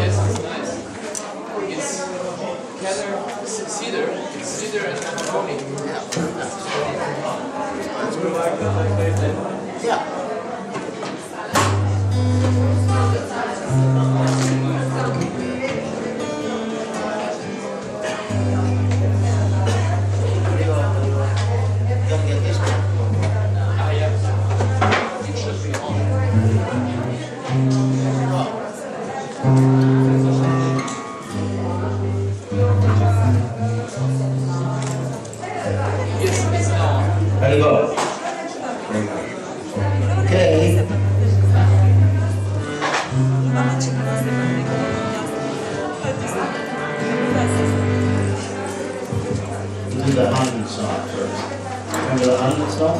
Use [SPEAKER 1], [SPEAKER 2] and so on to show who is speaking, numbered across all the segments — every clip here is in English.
[SPEAKER 1] Yes, it's nice. It's cedar. It's cedar and mahogany.
[SPEAKER 2] Yeah. Don't get this one.
[SPEAKER 1] Ah, yeah. It should be on. Yes, it's on.
[SPEAKER 2] Very good. Okay. Do the 100 song first. Remember the 100 song?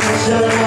[SPEAKER 2] Krishna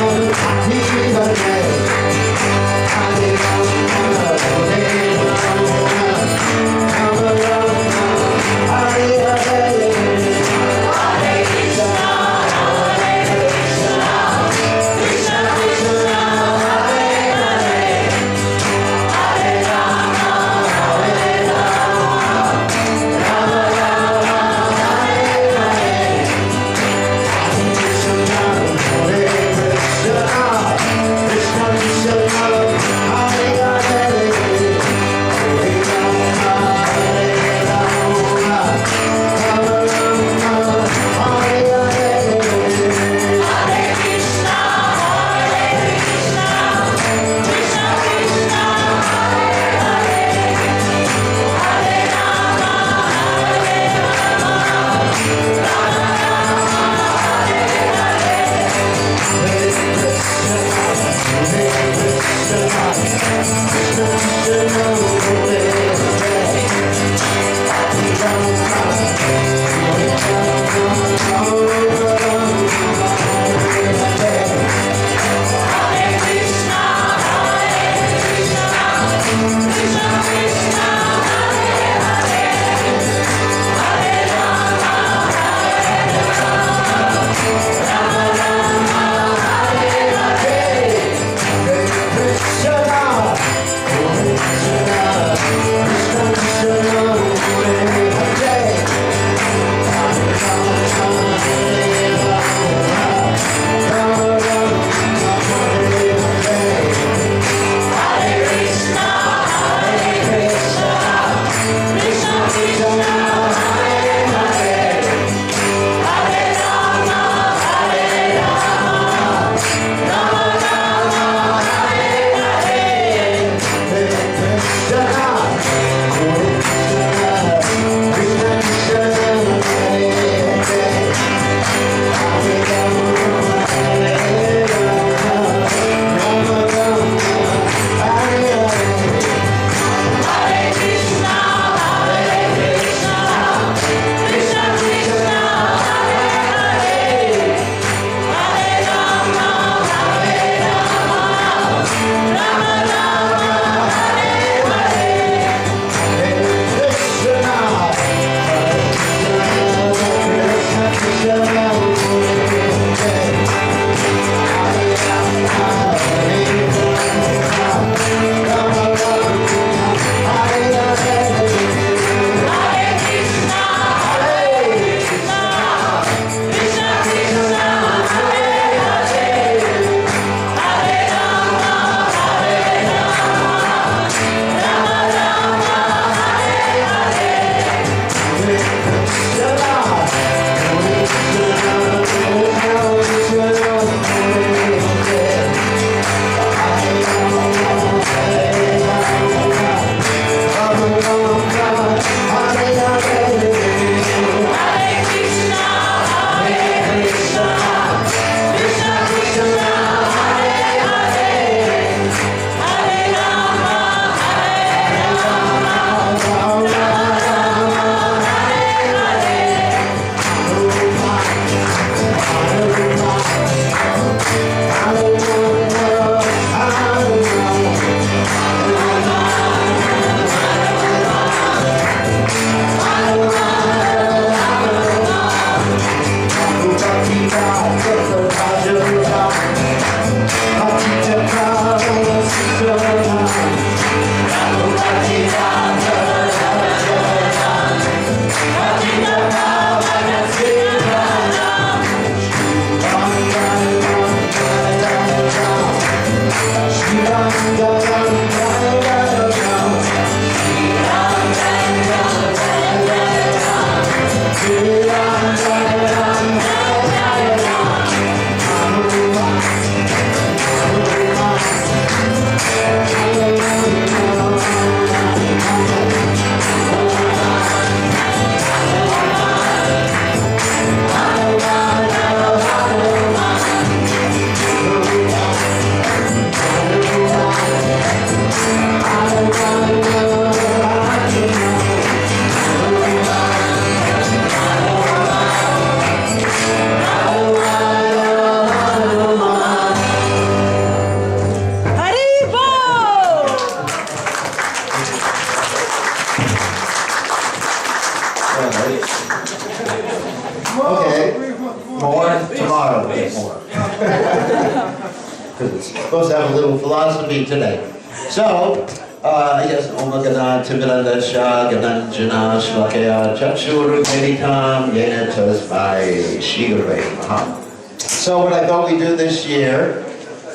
[SPEAKER 2] Because it's supposed to have a little philosophy today. So, yes, Om Ganan Timiranda Shah Ganan Jana Shlakaya Chachuru Meditam Yena Tasmai Shigure Maha. So what I thought we'd do this year,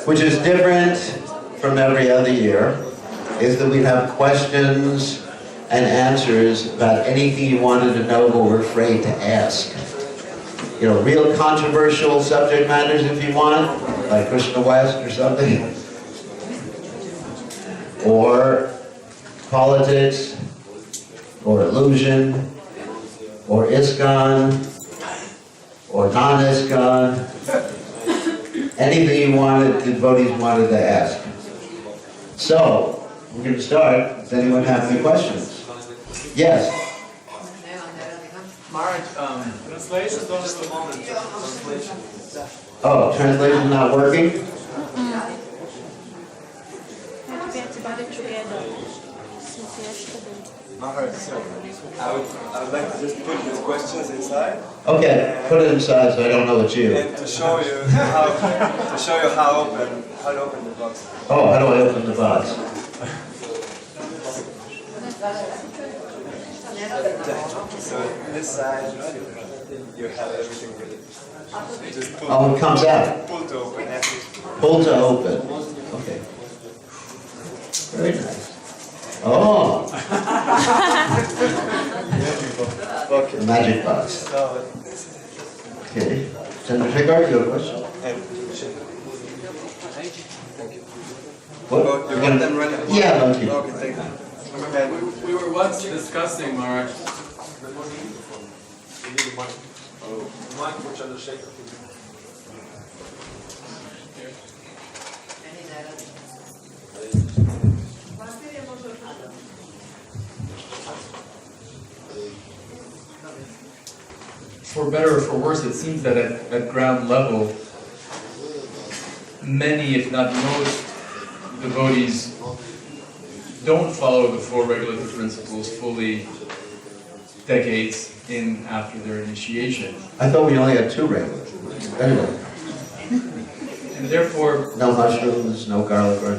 [SPEAKER 2] which is different from every other year, is that we'd have questions and answers about anything you wanted to know but were afraid to ask. You know, real controversial subject matters if you want, like Krishna West or something. Or politics, or illusion, or ISKCON, or non-ISKCON. Anything you wanted, the devotees wanted to ask. So, we're going to start. Does anyone have any questions? Yes?
[SPEAKER 1] Maharaj, translation don't at the moment. Translation.
[SPEAKER 2] Oh, translation not working?
[SPEAKER 3] Maharaj, I would like to just put these questions inside.
[SPEAKER 2] Okay, put it inside so I don't know it's you.
[SPEAKER 3] And to show you how to open the box.
[SPEAKER 2] Oh, how do I open the box?
[SPEAKER 3] So this side, you have everything ready. Just pull.
[SPEAKER 2] Oh, it comes out.
[SPEAKER 3] Pull to open.
[SPEAKER 2] Pull to open. Okay. Very nice. Oh,
[SPEAKER 3] Okay.
[SPEAKER 2] the magic box.
[SPEAKER 3] So,
[SPEAKER 2] Okay. Chandrasekhar, you have a question?
[SPEAKER 3] and
[SPEAKER 2] What?
[SPEAKER 3] you
[SPEAKER 2] You're
[SPEAKER 3] want
[SPEAKER 2] gonna-
[SPEAKER 3] them ready?
[SPEAKER 2] Yeah, okay.
[SPEAKER 3] Okay, thank you. And
[SPEAKER 1] We were once discussing, Maharaj. For better or for worse, it seems that at ground level, many, if not most, devotees don't follow the four regulative principles fully decades in after their initiation.
[SPEAKER 2] I thought we only had two regulars. Anyway,
[SPEAKER 1] And therefore,
[SPEAKER 2] no mushrooms, no garlic or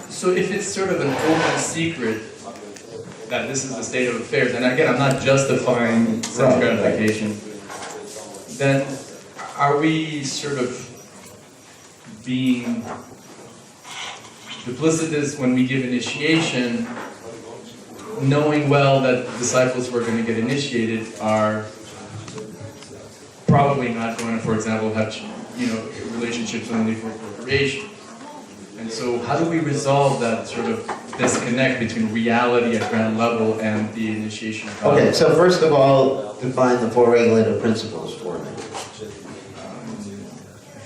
[SPEAKER 1] so if it's sort of an open secret that this is the state of affairs, and again, I'm not justifying sense
[SPEAKER 2] Right.
[SPEAKER 1] gratification, then are we sort of being duplicitous when we give initiation, knowing well that the disciples who are going to get initiated are probably not going to, for example, have relationships only for procreation? And so how do we resolve that sort of disconnect between reality at ground level and the initiation of God?
[SPEAKER 2] Okay, so first of all, define the four regulative principles for me.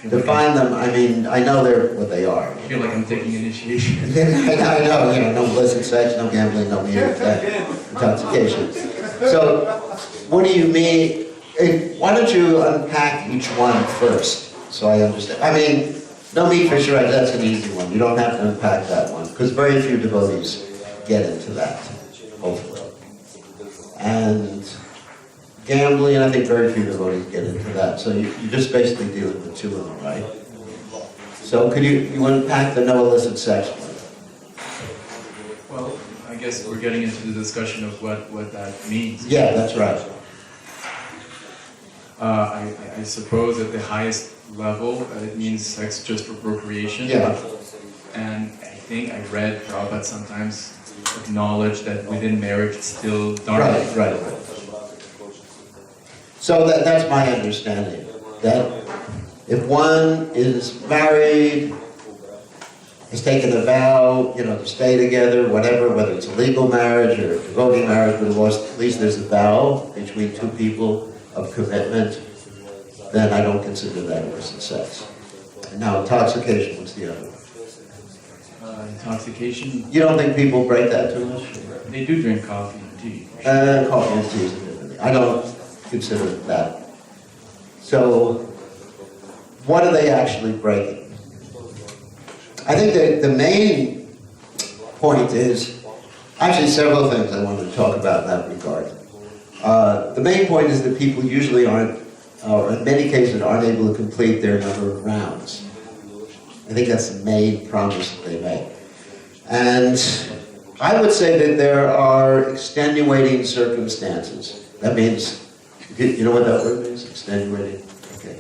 [SPEAKER 2] Define them, I mean, I know they're what they are.
[SPEAKER 1] I feel like I'm taking initiation.
[SPEAKER 2] I know, no illicit sex, no gambling, no intoxication. So, what do you mean? Why don't you unpack each one first, so I understand? I mean, no meat for sure, that's an easy one. You don't have to unpack that one, because very few devotees get into that, hopefully. And gambling, I think very few devotees get into that. So you're just basically dealing with two of them, right? So could you unpack the no illicit sex one?
[SPEAKER 1] Well, I guess we're getting into the discussion of what that means.
[SPEAKER 2] Yeah, that's right.
[SPEAKER 1] I suppose at the highest level, it means sex just for procreation.
[SPEAKER 2] Yeah.
[SPEAKER 1] And I think I read Prabhupada sometimes acknowledge that within marriage it's still dharma.
[SPEAKER 2] Right. So that's my understanding. That if one is married, has taken a vow, to stay together, whatever, whether it's a legal marriage or a devotee marriage, but at least there's a vow between two people of commitment, then I don't consider that illicit sex. And now intoxication, what's the other one?
[SPEAKER 1] Intoxication,
[SPEAKER 2] You don't think people break that too much?
[SPEAKER 1] they do drink coffee and tea.
[SPEAKER 2] Coffee and tea is a different thing. I don't consider it that. So, what are they actually breaking? I think that the main point is, actually several things I wanted to talk about in that regard. The main point is that people usually aren't, or in many cases aren't able to complete their number of rounds. I think that's the main promise that they make. And I would say that there are extenuating circumstances. That means, you know what that word means? Extenuating? Okay.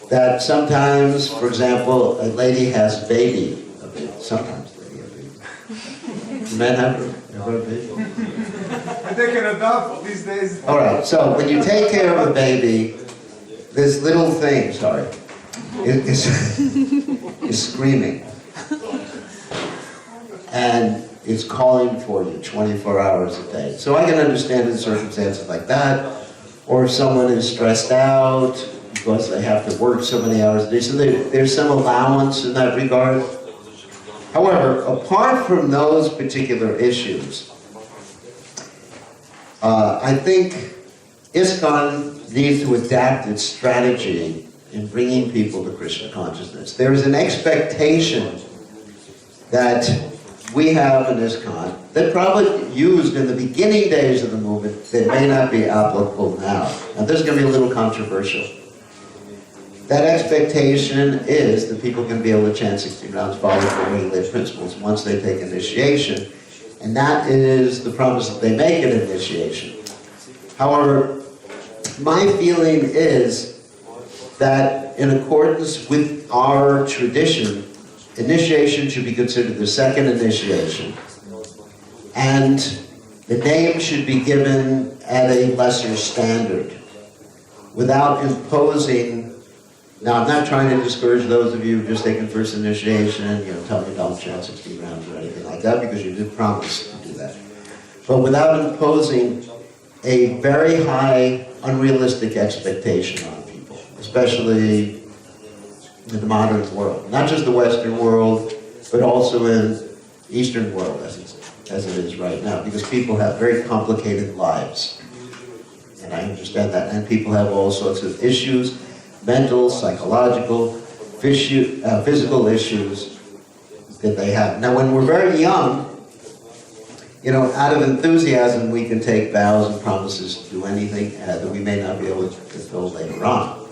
[SPEAKER 2] That sometimes, for example, a lady has a baby. Sometimes a lady has a baby. Do men have a baby?
[SPEAKER 3] They can adopt these days.
[SPEAKER 2] All right, so when you take care of a baby, this little thing, sorry, is screaming. And it's calling for you 24 hours a day. So I can understand in circumstances like that, or if someone is stressed out because they have to work so many hours a day. So there's some allowance in that regard. However, apart from those particular issues, I think ISKCON needs to adapt its strategy in bringing people to Krishna consciousness. There is an expectation that we have in ISKCON that probably used in the beginning days of the movement that may not be applicable now. Now this is going to be a little controversial. That expectation is that people can be able to chant 16 rounds, follow the regulated principles once they take initiation. And that is the promise that they make in initiation. However, my feeling is that in accordance with our tradition, initiation should be considered the second initiation. And the name should be given at a lesser standard without imposing. Now, I'm not trying to discourage those of you who just taken first initiation and tell me don't chant 16 rounds or anything like that, because you did promise to do that. But without imposing a very high, unrealistic expectation on people, especially in the modern world. Not just the Western world, but also in Eastern world as it is right now, because people have very complicated lives. And I understand that. And people have all sorts of issues, mental, psychological, physical issues that they have. Now, when we're very young, out of enthusiasm, we can take vows and promises to do anything that we may not be able to fulfill later on.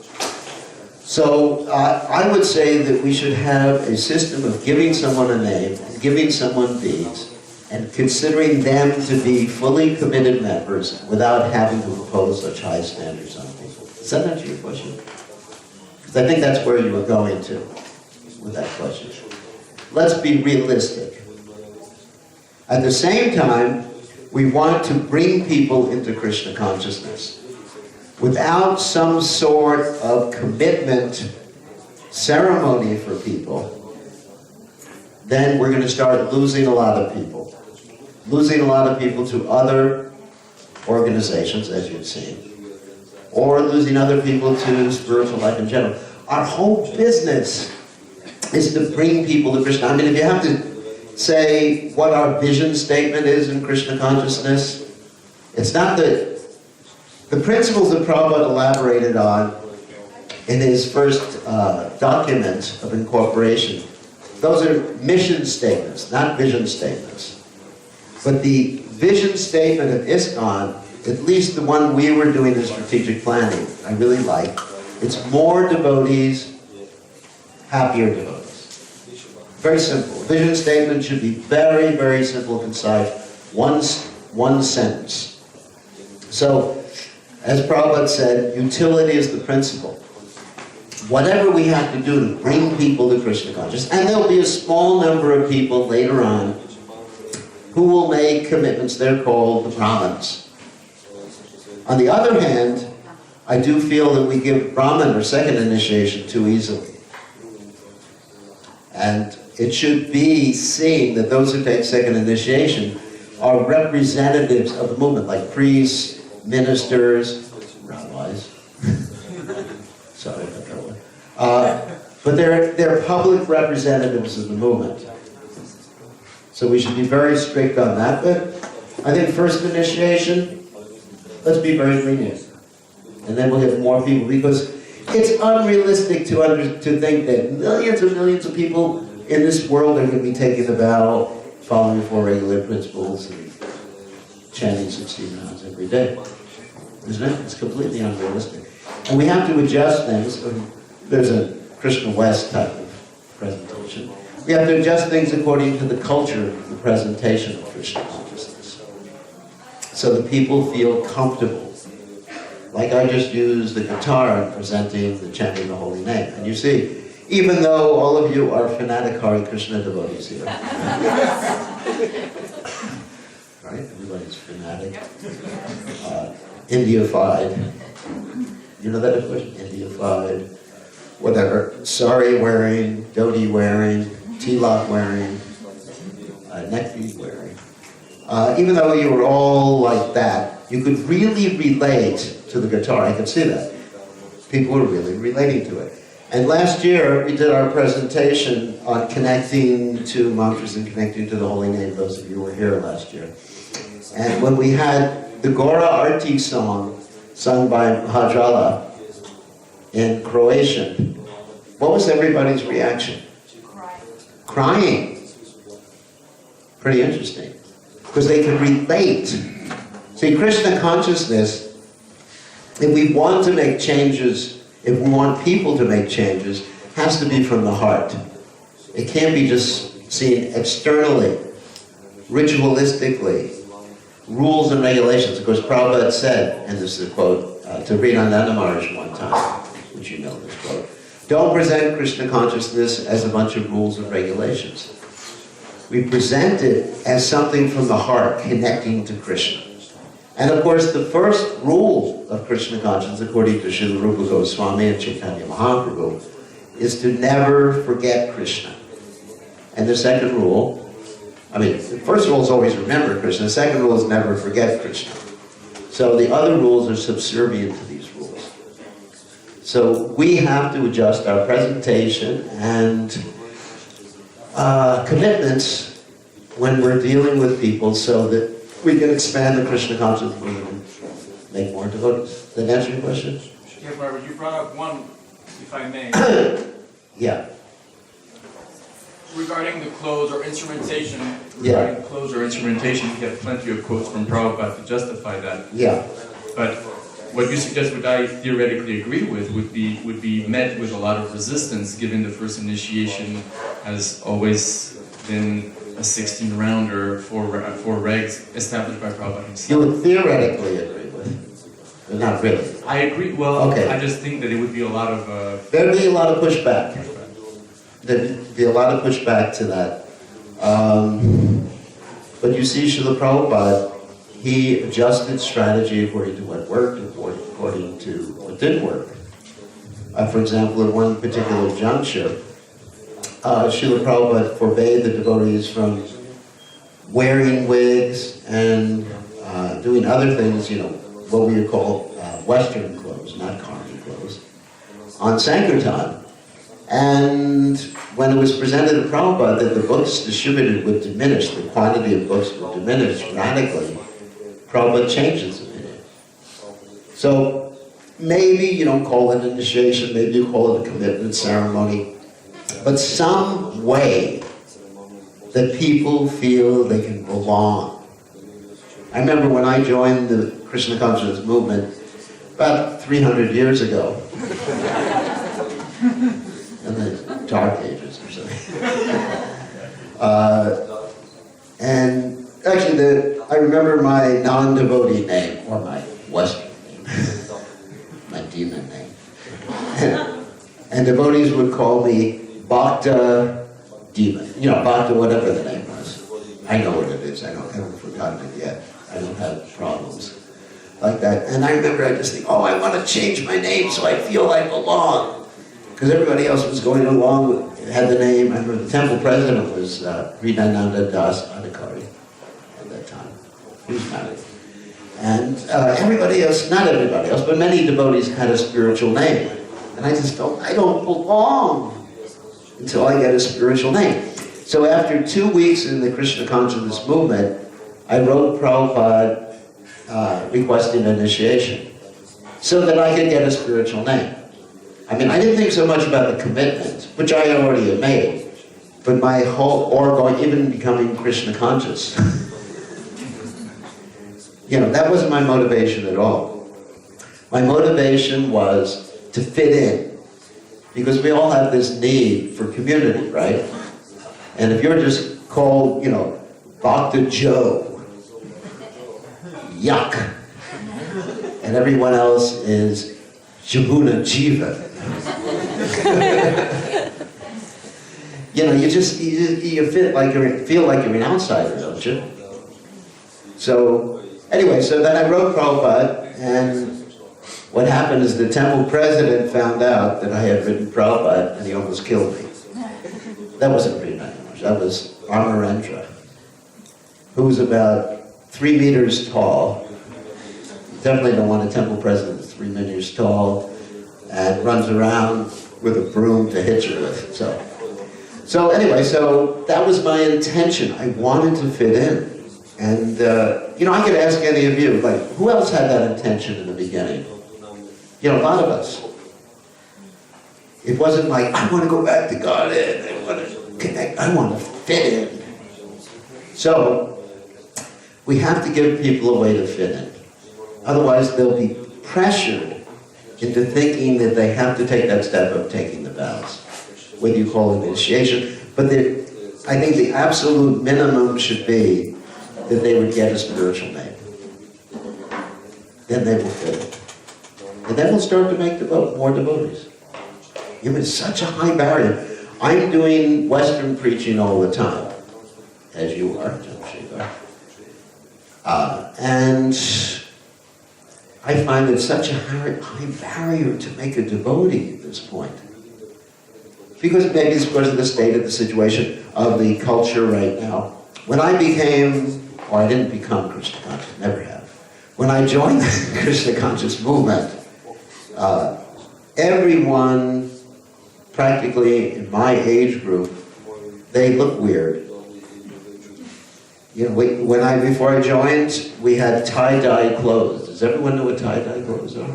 [SPEAKER 2] So I would say that we should have a system of giving someone a name, and giving someone deeds, and considering them to be fully committed members without having to impose such high standards on people. Does that answer your question? Because I think that's where you were going to with that question. Let's be realistic. At the same time, we want to bring people into Krishna consciousness. Without some sort of commitment ceremony for people, then we're going to start losing a lot of people. Losing a lot of people to other organizations, as you've seen, or losing other people to spiritual life in general. Our whole business is to bring people to Krishna. I mean, if you have to say what our vision statement is in Krishna consciousnness, it's not the principles that Prabhupada elaborated on in his first document of incorporation. Those are mission statements, not vision statements. But the vision statement of ISKCON, at least the one we were doing in strategic planning, I really like. It's more devotees, happier devotees. Very simple. Vision statement should be very, very simple, concise. One sentence. So, as Prabhupada said, utility is the principle. Whatever we have to do to bring people to Krishna consciousness, and there'll be a small number of people later on who will make commitments. They're called the Brahmins. On the other hand, I do feel that we give Brahmin or second initiation too easily. And it should be seen that those who take second initiation are representatives of the movement, like priests, ministers, rabbis. Sorry about that one. But they're public representatives of the movement. So we should be very strict on that. But I think first initiation, let's be very lenient. And then we'll get more people, because it's unrealistic to think that millions and millions of people in this world are going to be taking the vow, following the four regulated principles, and chanting 16 rounds every day. isn't it? It's completely unrealistic. And we have to adjust things. There's a Krishna West type of presentation. We have to adjust things according to the culture of the presentation of Krishna consciousness. So that people feel comfortable. Like I just used the guitar in presenting the chanting the holy name. And you see, even though all of you are fanatic Hare Krishna devotees here. Right? Everybody's fanatic. India-fied. You know that expression? India-fied. Whatever. Sari wearing, dhoti wearing, tilak wearing, neck bead wearing. Even though you were all like that, you could really relate to the guitar. I could see that. People were really relating to it. And last year, we did our presentation on connecting to mantras and connecting to the holy name. Those of you who were here last year. And when we had the Gora Arti song sung by Mahadrala in Croatian, what was everybody's reaction? Crying. Pretty interesting. Because they could relate. See, Krishna consciousness, if we want to make changes, if we want people to make changes, has to be from the heart. It can't be just seen externally, ritualistically, rules and regulations. Of course, Prabhupada said, and this is a quote, to Srinanda Maharaj one time, which you know this quote, don't present Krishna consciousness as a bunch of rules and regulations. We present it as something from the heart, connecting to Krishna. And of course, the first rule of Krishna consciousness, according to Srila Rupa Goswami and Chaitanya Mahaprabhu, is to never forget Krishna. And the second rule, the first rule is always remember Krishna. The second rule is never forget Krishna. So the other rules are subservient to these rules. So we have to adjust our presentation and commitments when we're dealing with people so that we can expand the Krishna consciousness movement and make more devotees. Does that answer your question?
[SPEAKER 1] Yes, Barbara, you brought up one, if I may.
[SPEAKER 2] Yeah.
[SPEAKER 1] Regarding the clothes or instrumentation, we have plenty of quotes from Prabhupada to justify that.
[SPEAKER 2] Yeah.
[SPEAKER 1] But what you suggest, what I theoretically agree with, would be met with a lot of resistance, given the first initiation has always been a 16-rounder, four regs established by Prabhupada himself.
[SPEAKER 2] You would theoretically agree with, but not really.
[SPEAKER 1] I agree. Well,
[SPEAKER 2] okay.
[SPEAKER 1] I just think that it would be a lot of...
[SPEAKER 2] There'd be a lot of pushback. There'd be a lot of pushback to that. But you see, Srila Prabhupada, he adjusted strategy according to what worked, according to what didn't work. For example, at one particular juncture, Srila Prabhupada forbade the devotees from wearing wigs and doing other things, what we would call Western clothes, not Karni clothes, on Sankirtan. And when it was presented to Prabhupada that the books distributed would diminish, the quantity of books would diminish radically, Prabhupada changed his opinion. So maybe you don't call it initiation, maybe you call it a commitment ceremony, but some way that people feel they can belong. I remember when I joined the Krishna consciousness movement about 300 years ago, in the Dark Ages or something. And actually, I remember my non-devotee name, or my Western name, my demon name. And devotees would call me Bhakta Demon. Bhakta, whatever the name was. I know what it is. I haven't forgotten it yet. I don't have problems like that. And I remember I just think, I want to change my name so I feel I belong. Because everybody else was going along with, had the name. I remember the temple president was Hridayananda Das Adhikari at that time. He was married. And everybody else, not everybody else, but many devotees had a spiritual name. And I just felt, I don't belong until I get a spiritual name. So after 2 weeks in the Krishna consciousness movement, I wrote Prabhupada requesting initiation so that I could get a spiritual name. I didn't think so much about the commitment, which I already had made, but my whole, even becoming Krishna conscious. That wasn't my motivation at all. My motivation was to fit in, because we all have this need for community, right? And if you're just called, Dr. Joe, yuck, and everyone else is Jabuna Jiva, you feel like you're an outsider, don't you? So anyway, so then I wrote Prabhupada, and what happened is the temple president found out that I had written Prabhupada, and he almost killed me. That wasn't Prima Maharaj, that was Amarendra, who was about 3 meters tall. You definitely don't want a temple president that's 3 meters tall and runs around with a broom to hit you with. So anyway, so that was my intention. I wanted to fit in. And, I could ask any of you, like, who else had that intention in the beginning? A lot of us. It wasn't like, I want to go back to God, I want to connect, I want to fit in. So, we have to give people a way to fit in. Otherwise, they'll be pressured into thinking that they have to take that step of taking the vows, whether you call it initiation. But I think the absolute minimum should be that they would get a spiritual name. Then they will fit in. And then we'll start to make more devotees. It's such a high barrier. I'm doing Western preaching all the time, as you are, Chandrasekhar. And I find it such a high barrier to make a devotee at this point. Because maybe it's because of the state of the situation of the culture right now. When I I didn't become Krishna conscious, never have. When I joined the Krishna conscious movement, everyone practically in my age group, they look weird. Before I joined, we had tie-dye clothes. Does everyone know what tie-dye clothes are?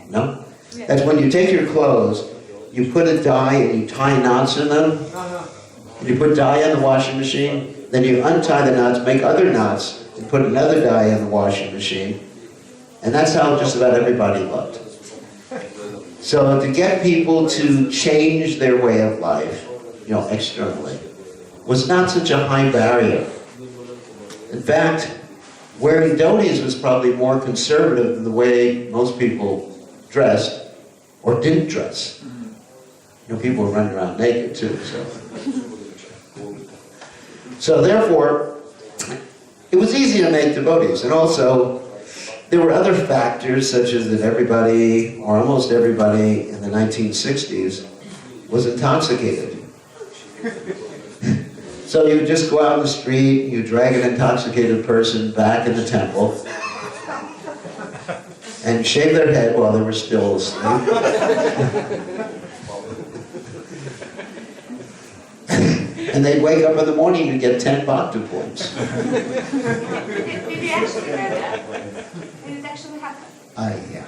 [SPEAKER 2] No? That's when you take your clothes, you put a dye and you tie knots in them. And you put dye in the washing machine, then you untie the knots, make other knots, and put another dye in the washing machine. And that's how just about everybody looked. So to get people to change their way of life, externally, was not such a high barrier. In fact, wearing dhotis was probably more conservative than the way most people dressed or didn't dress. People were running around naked too, so therefore, it was easy to make devotees. And also, there were other factors, such as that everybody, or almost everybody, in the 1960s was intoxicated. So you just go out in the street, you drag an intoxicated person back in the temple, and shave their head while they were still asleep. And they'd wake up in the morning and get 10 bhakti points.
[SPEAKER 4] Did you actually read that? Did it actually happen?
[SPEAKER 2] Yeah.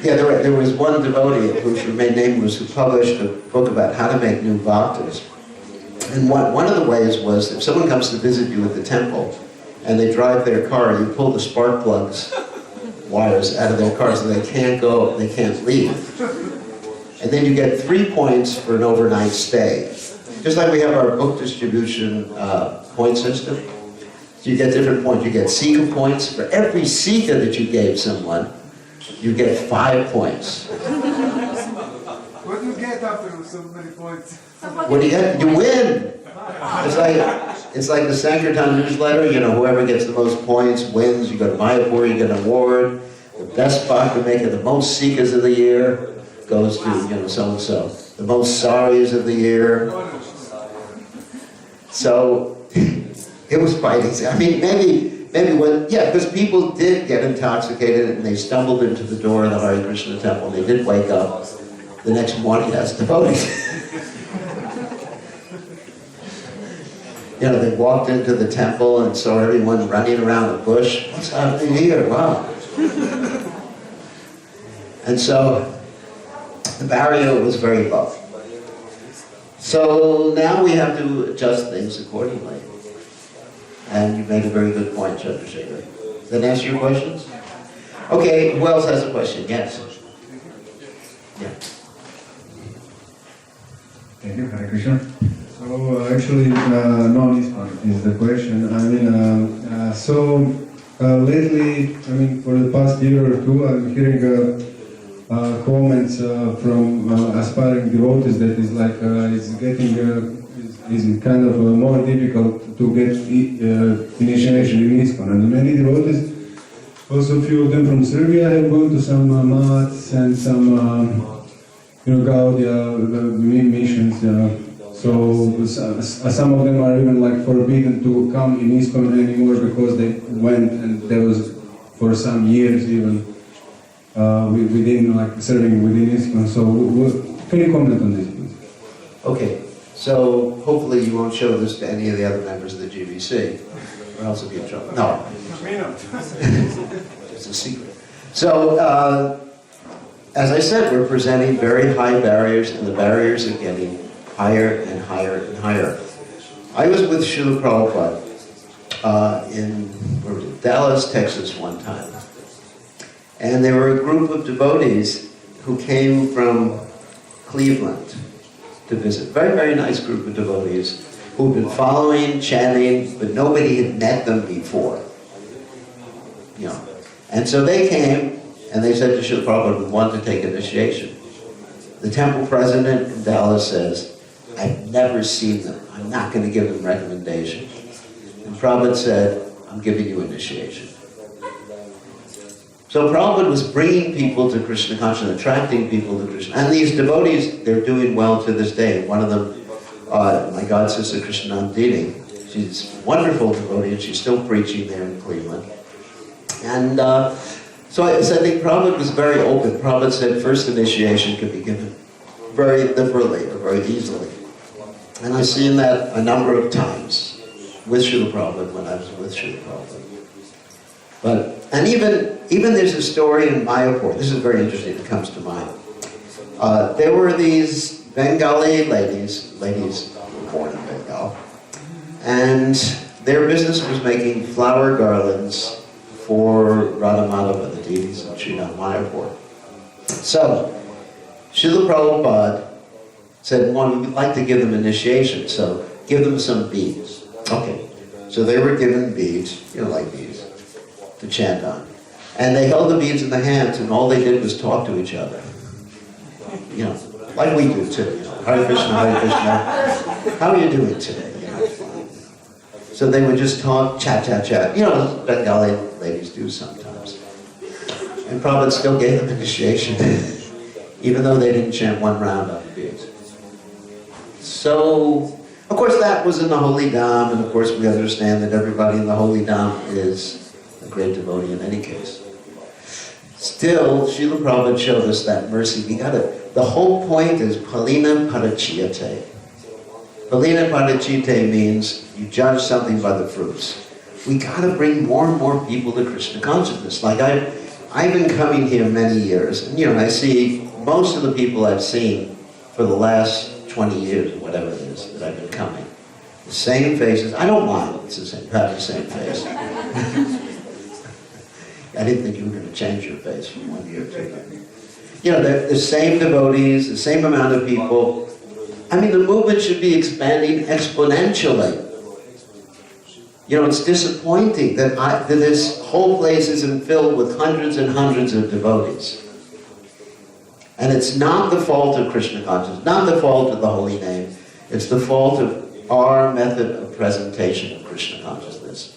[SPEAKER 2] Yeah, there was one devotee whose main name was, who published a book about how to make new bhaktas. And one of the ways was, if someone comes to visit you at the temple and they drive their car, you pull the spark plugs wires out of their car so they can't go, they can't leave. And then you get 3 points for an overnight stay. Just like we have our book distribution point system. So you get different points. You get Sika points. For every Sika that you gave someone, you get 5 points.
[SPEAKER 3] What do you get after so many points?
[SPEAKER 2] What do you get? You win! It's like the Sankirtan newsletter, whoever gets the most points wins. You go to Mayapur, you get an award. The best bhakta maker, the most Sikas of the year, goes to, so-and-so. The most saris of the year. So, it was quite easy. I mean, maybe because people did get intoxicated and they stumbled into the door of the Hare Krishna temple. They did wake up the next morning as devotees. They walked into the temple and saw everyone running around the bush. What's happening here? Wow. And so, the barrier was very low. So now we have to adjust things accordingly. And you made a very good point, Chandrasekhar. That answer your questions? Okay, who else has a question? Yes. Yeah.
[SPEAKER 5] Thank you, Hare Krishna. So actually, non-ISKCON is the question. I mean, lately, I mean, for the past year or two, I'm hearing comments from aspiring devotees that is like it's getting is kind of more difficult to get initiation in ISKCON. And many devotees, also a few of them from Serbia, have gone to some mats and some Gaudia missions. So some of them are even like forbidden to come in ISKCON anymore because they went and there was for some years even within like serving within ISKCON. So can you comment on this, please?
[SPEAKER 2] Okay, so hopefully you won't show this to any of the other members of the GBC, or else you'll be in trouble. No. It's a secret. So, as I said, we're presenting very high barriers, and the barriers are getting higher and higher and higher. I was with Srila Prabhupada in Dallas, Texas one time. And there were a group of devotees who came from Cleveland to visit. Very, very nice group of devotees who'd been following, chanting, but nobody had met them before. You know. And so they came, and they said to Srila Prabhupada, we want to take initiation. The temple president in Dallas says, I've never seen them. I'm not going to give them recommendations. And Prabhupada said, I'm giving you initiation. So Prabhupada was bringing people to Krishna consciousness, attracting people to Krishna. And these devotees, they're doing well to this day. One of them, my god sister Krishnandini, she's a wonderful devotee, and she's still preaching there in Cleveland. And so I think Prabhupada was very open. Prabhupada said first initiation could be given very liberally or very easily. And I've seen that a number of times with Srila Prabhupada when I was with Srila Prabhupada. And even there's a story in Mayapur. This is very interesting. It comes to mind. There were these Bengali ladies were born in Bengal, and their business was making flower garlands for Radha Madhava, the deities of Srinath Mayapur. So Srila Prabhupada said, one, we'd like to give them initiation, so give them some beads. Okay, so they were given beads, like beads, to chant on. And they held the beads in the hands, and all they did was talk to each other. Like we do too. Hare Krishna, Hare Krishna. How are you doing today? So they would just talk, chat. Bengali ladies do sometimes. And Prabhupada still gave them initiation, even though they didn't chant one round on the beads. So, of course, that was in the Holy Dham, and of course we understand that everybody in the Holy Dham is a great devotee in any case. Still, Srila Prabhupada showed us that mercy. We got it. The whole point is palina parachiyate. Palina parachiyate means you judge something by the fruits. We got to bring more and more people to Krishna consciousness. Like I've been coming here many years, and I see most of the people I've seen for the last 20 years, or whatever it is that I've been coming. The same faces. I don't mind. It's the same. Have the same face. I didn't think you were going to change your face from 1 year to another. The same devotees, the same amount of people. I mean, the movement should be expanding exponentially. It's disappointing that this whole place isn't filled with hundreds and hundreds of devotees. And it's not the fault of Krishna consciousness, not the fault of the holy name. It's the fault of our method of presentation of Krishna consciousness.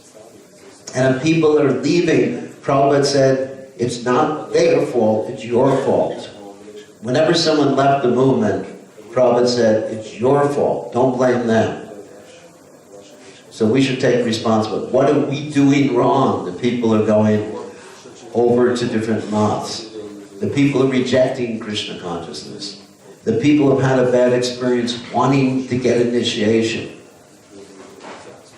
[SPEAKER 2] And if people are leaving, Prabhupada said, it's not their fault, it's your fault. Whenever someone left the movement, Prabhupada said, it's your fault, don't blame them. So we should take responsibility. What are we doing wrong? The people are going over to different maths. The people are rejecting Krishna consciousness. The people have had a bad experience wanting to get initiation.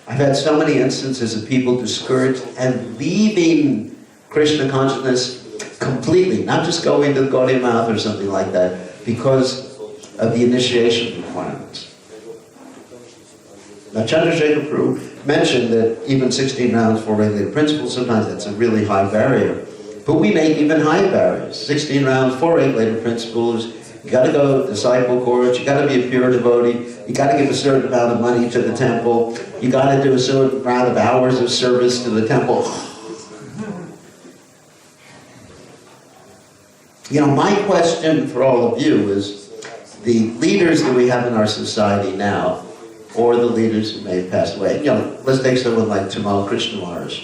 [SPEAKER 2] I've had so many instances of people discouraged and leaving Krishna consciousness completely, not just going to the Gaudiya Math or something like that, because of the initiation requirements. Now, Chandrasekhar Prabhu mentioned that even 16 rounds for regulated principles, sometimes that's a really high barrier. But we make even high barriers. 16 rounds, 4 regulated principles. You got to go disciple course. You got to be a pure devotee. You got to give a certain amount of money to the temple. You got to do a certain amount of hours of service to the temple. You know, my question for all of you is, the leaders that we have in our society now, or the leaders who may have passed away, you know, let's take someone like Tamal Krishna Maharaj.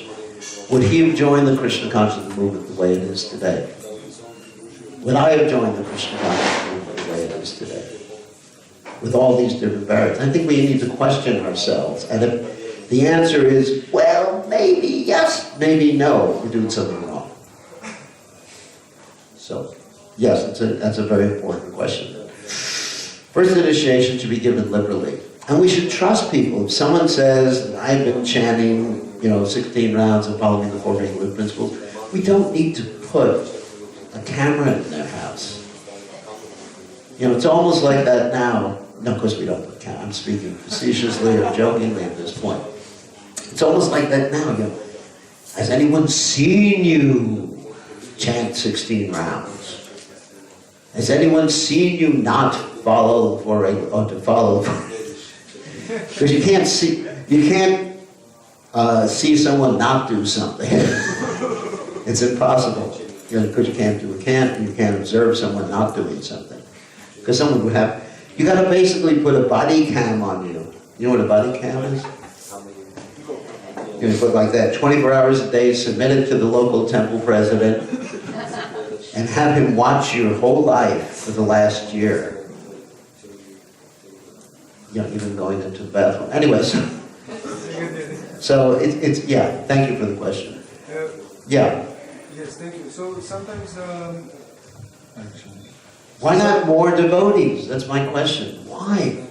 [SPEAKER 2] Would he have joined the Krishna consciousness movement the way it is today? Would I have joined the Krishna consciousness movement the way it is today? With all these different barriers. I think we need to question ourselves. And if the answer is, well, maybe yes, maybe no, we're doing something wrong. So, yes, that's a very important question. First initiation should be given liberally. And we should trust people. If someone says, I've been chanting, 16 rounds and following the 4 regulated principles, we don't need to put a camera in their house. It's almost like that now. No, of course we don't put cameras. I'm speaking facetiously or jokingly at this point. It's almost like that now. Has anyone seen you chant 16 rounds? Has anyone seen you not follow the 4 regulated, or to follow the 4? Because you can't see someone not do something. It's impossible. Because you can't do a can't, and you can't observe someone not doing something. Because someone would have, you got to basically put a body cam on you. You know what a body cam is? You put like that, 24 hours a day, submit it to the local temple president, and have him watch your whole life for the last year. Even going into the bathroom. Anyways, so it's yeah. Thank you for the question. Yeah.
[SPEAKER 3] Yes, thank you. So sometimes,
[SPEAKER 2] Why not more devotees? That's my question. Why?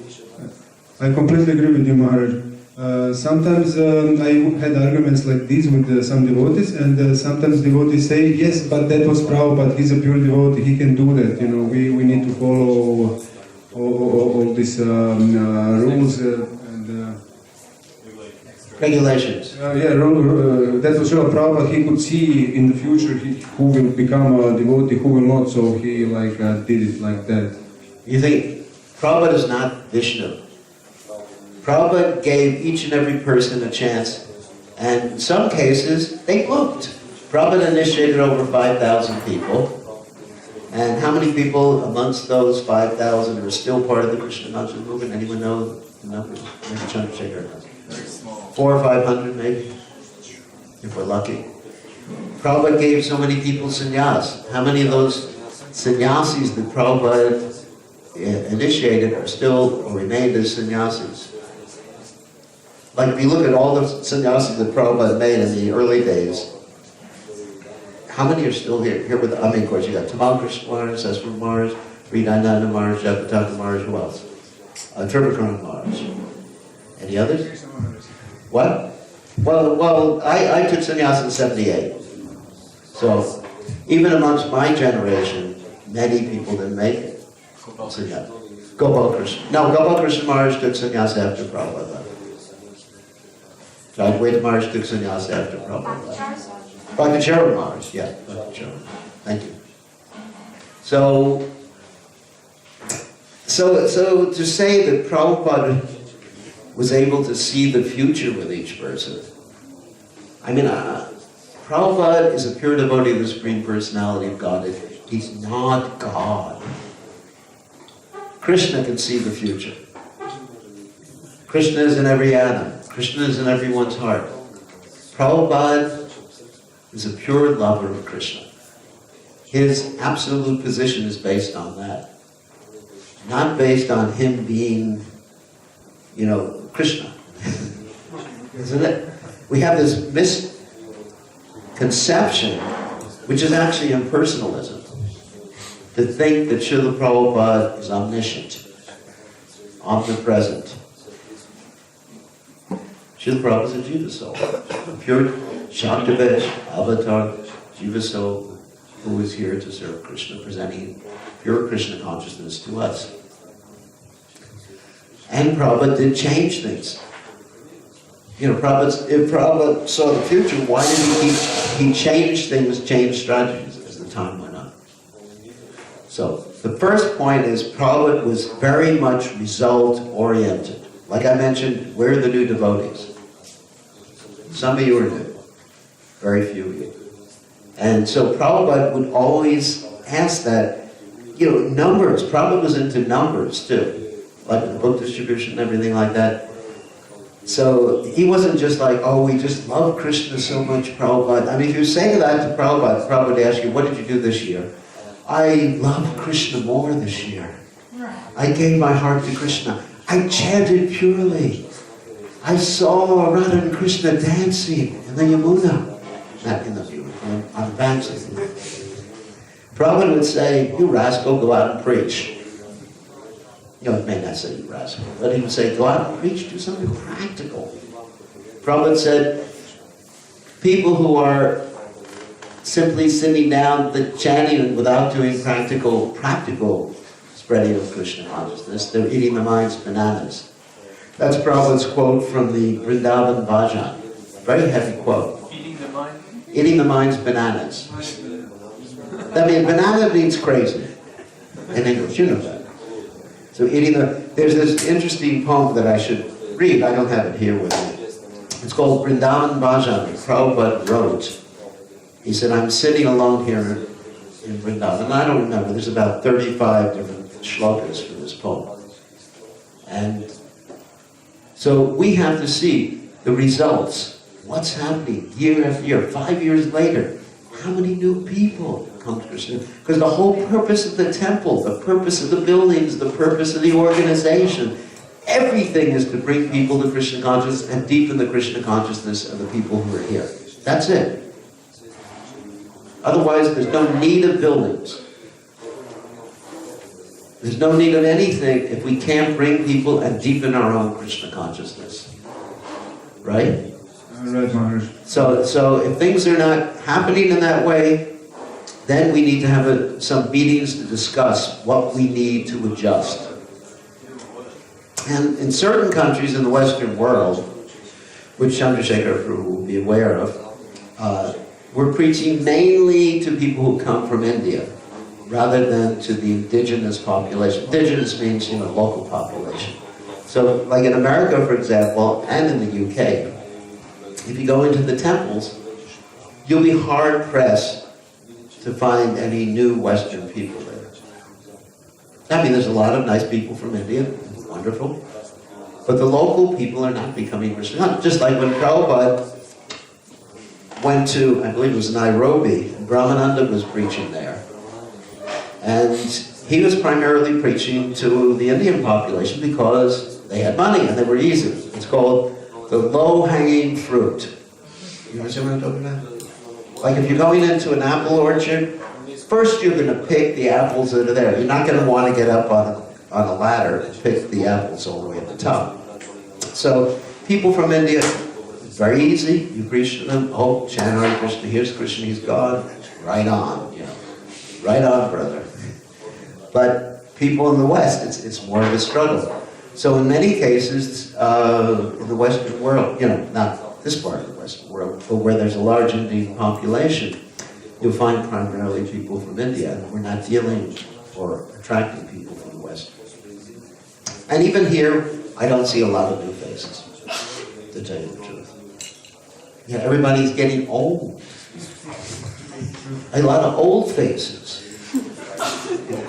[SPEAKER 5] I completely agree with you, Maharaj. Sometimes I had arguments like these with some devotees, and sometimes devotees say, yes, but that was Prabhupada, he's a pure devotee, he can do that. We need to follow all these rules and
[SPEAKER 2] regulations.
[SPEAKER 5] That was Srila Prabhupada. He could see in the future who will become a devotee, who will not. So he did it like that.
[SPEAKER 2] You think Prabhupada is not Vishnu? Prabhupada gave each and every person a chance, and in some cases they looked. Prabhupada initiated over 5,000 people. And how many people amongst those 5,000 are still part of the Krishna consciousness movement? Anyone know the numbers? Maybe Chandrasekhar knows.
[SPEAKER 1] Very small.
[SPEAKER 2] 400 or 500 maybe, if we're lucky. Prabhupada gave so many people sannyas. How many of those sannyasis that Prabhupada initiated are still or remained as sannyasis? Like if you look at all the sannyasis that Prabhupada made in the early days, how many are still here? Of course, you got Tamal Krishna Maharaj, Seswar Maharaj, Sridhananda Maharaj, Japataka Maharaj, who else? Trivikram Maharaj. Any others? What? Well, I took sannyas in 78. So, even amongst my generation, many people didn't make it. Sannyas. Gopal Krishna. No, Gopal Krishna Maharaj took sannyas after Prabhupada. Advaita Maharaj took sannyas after Prabhupada. Bhaktacharya Maharaj, yeah, Bhaktacharya. Thank you. So to say that Prabhupada was able to see the future with each person, Prabhupada is a pure devotee of the Supreme Personality of God. He's not God. Krishna can see the future. Krishna is in every atom. Krishna is in everyone's heart. Prabhupada is a pure lover of Krishna. His absolute position is based on that. Not based on him being, Krishna. Isn't it? We have this misconception, which is actually impersonalism, to think that Srila Prabhupada is omniscient, omnipresent. Srila Prabhupada is a Jiva soul, a pure Shaktivesh, avatar, Jiva soul, who is here to serve Krishna, presenting pure Krishna consciousness to us. And Prabhupada did change things. You know, if Prabhupada saw the future, why did he change things, change strategies as the time went on? So the first point is Prabhupada was very much result-oriented. Like I mentioned, where are the new devotees? Some of you are new, very few of you. And so Prabhupada would always ask that, you know, numbers. Prabhupada was into numbers too, like the book distribution and everything like that. So he wasn't just like, oh, we just love Krishna so much, Prabhupada. I mean, if you say that to Prabhupada, Prabhupada would ask you, what did you do this year? I love Krishna more this year. I gave my heart to Krishna. I chanted purely. I saw Radha and Krishna dancing in the Yamuna. Not in the Yamuna, on the banks of the Yamuna. Prabhupada would say, you rascal, go out and preach. You know, it may not say you rascal, but he would say, go out and preach, do something practical. Prabhupada said, people who are simply sitting down, chanting without doing practical spreading of Krishna consciousness, they're eating the mind's bananas. That's Prabhupada's quote from the Vrindavan Bhajan. Very heavy quote.
[SPEAKER 3] Eating the mind?
[SPEAKER 2] Eating the mind's bananas. I mean, banana means crazy in English, you know that. So there's this interesting poem that I should read. I don't have it here with me. It's called Vrindavan Bhajan. Prabhupada wrote. He said, I'm sitting alone here in Vrindavan. And I don't remember, there's about 35 different shlokas for this poem. And so we have to see the results. What's happening year after year, 5 years later? How many new people come to Krishna? Because the whole purpose of the temple, the purpose of the buildings, the purpose of the organization, everything is to bring people to Krishna consciousness and deepen the Krishna consciousness of the people who are here. That's it. Otherwise, there's no need of buildings. There's no need of anything if we can't bring people and deepen our own Krishna consciousness. Right?
[SPEAKER 5] Right, Maharaj.
[SPEAKER 2] So if things are not happening in that way, then we need to have some meetings to discuss what we need to adjust. And in certain countries in the Western world, which Chandrasekhar Prabhu will be aware of, we're preaching mainly to people who come from India, rather than to the indigenous population. Indigenous means, you know, local population. So, like in America, for example, and in the UK, if you go into the temples, you'll be hard-pressed to find any new Western people there. I mean, there's a lot of nice people from India, wonderful, but the local people are not becoming Krishna. Just like when Prabhupada went to, I believe it was Nairobi, and Brahmananda was preaching there. And he was primarily preaching to the Indian population because they had money and they were easy. It's called the low-hanging fruit. You understand what I'm talking about? Like if you're going into an apple orchard, first you're going to pick the apples that are there. You're not going to want to get up on a ladder and pick the apples all the way at the top. So people from India, it's very easy. You preach to them, oh, chant Hare Krishna, here's Krishna, he's God. Right on, you know. Right on, brother. But people in the West, it's more of a struggle. So in many cases, in the Western world, you know, not this part of the Western world, but where there's a large Indian population, you'll find primarily people from India. We're not dealing or attracting people from the West. And even here, I don't see a lot of new faces, to tell you the truth. Yeah, everybody's getting old. A lot of old faces.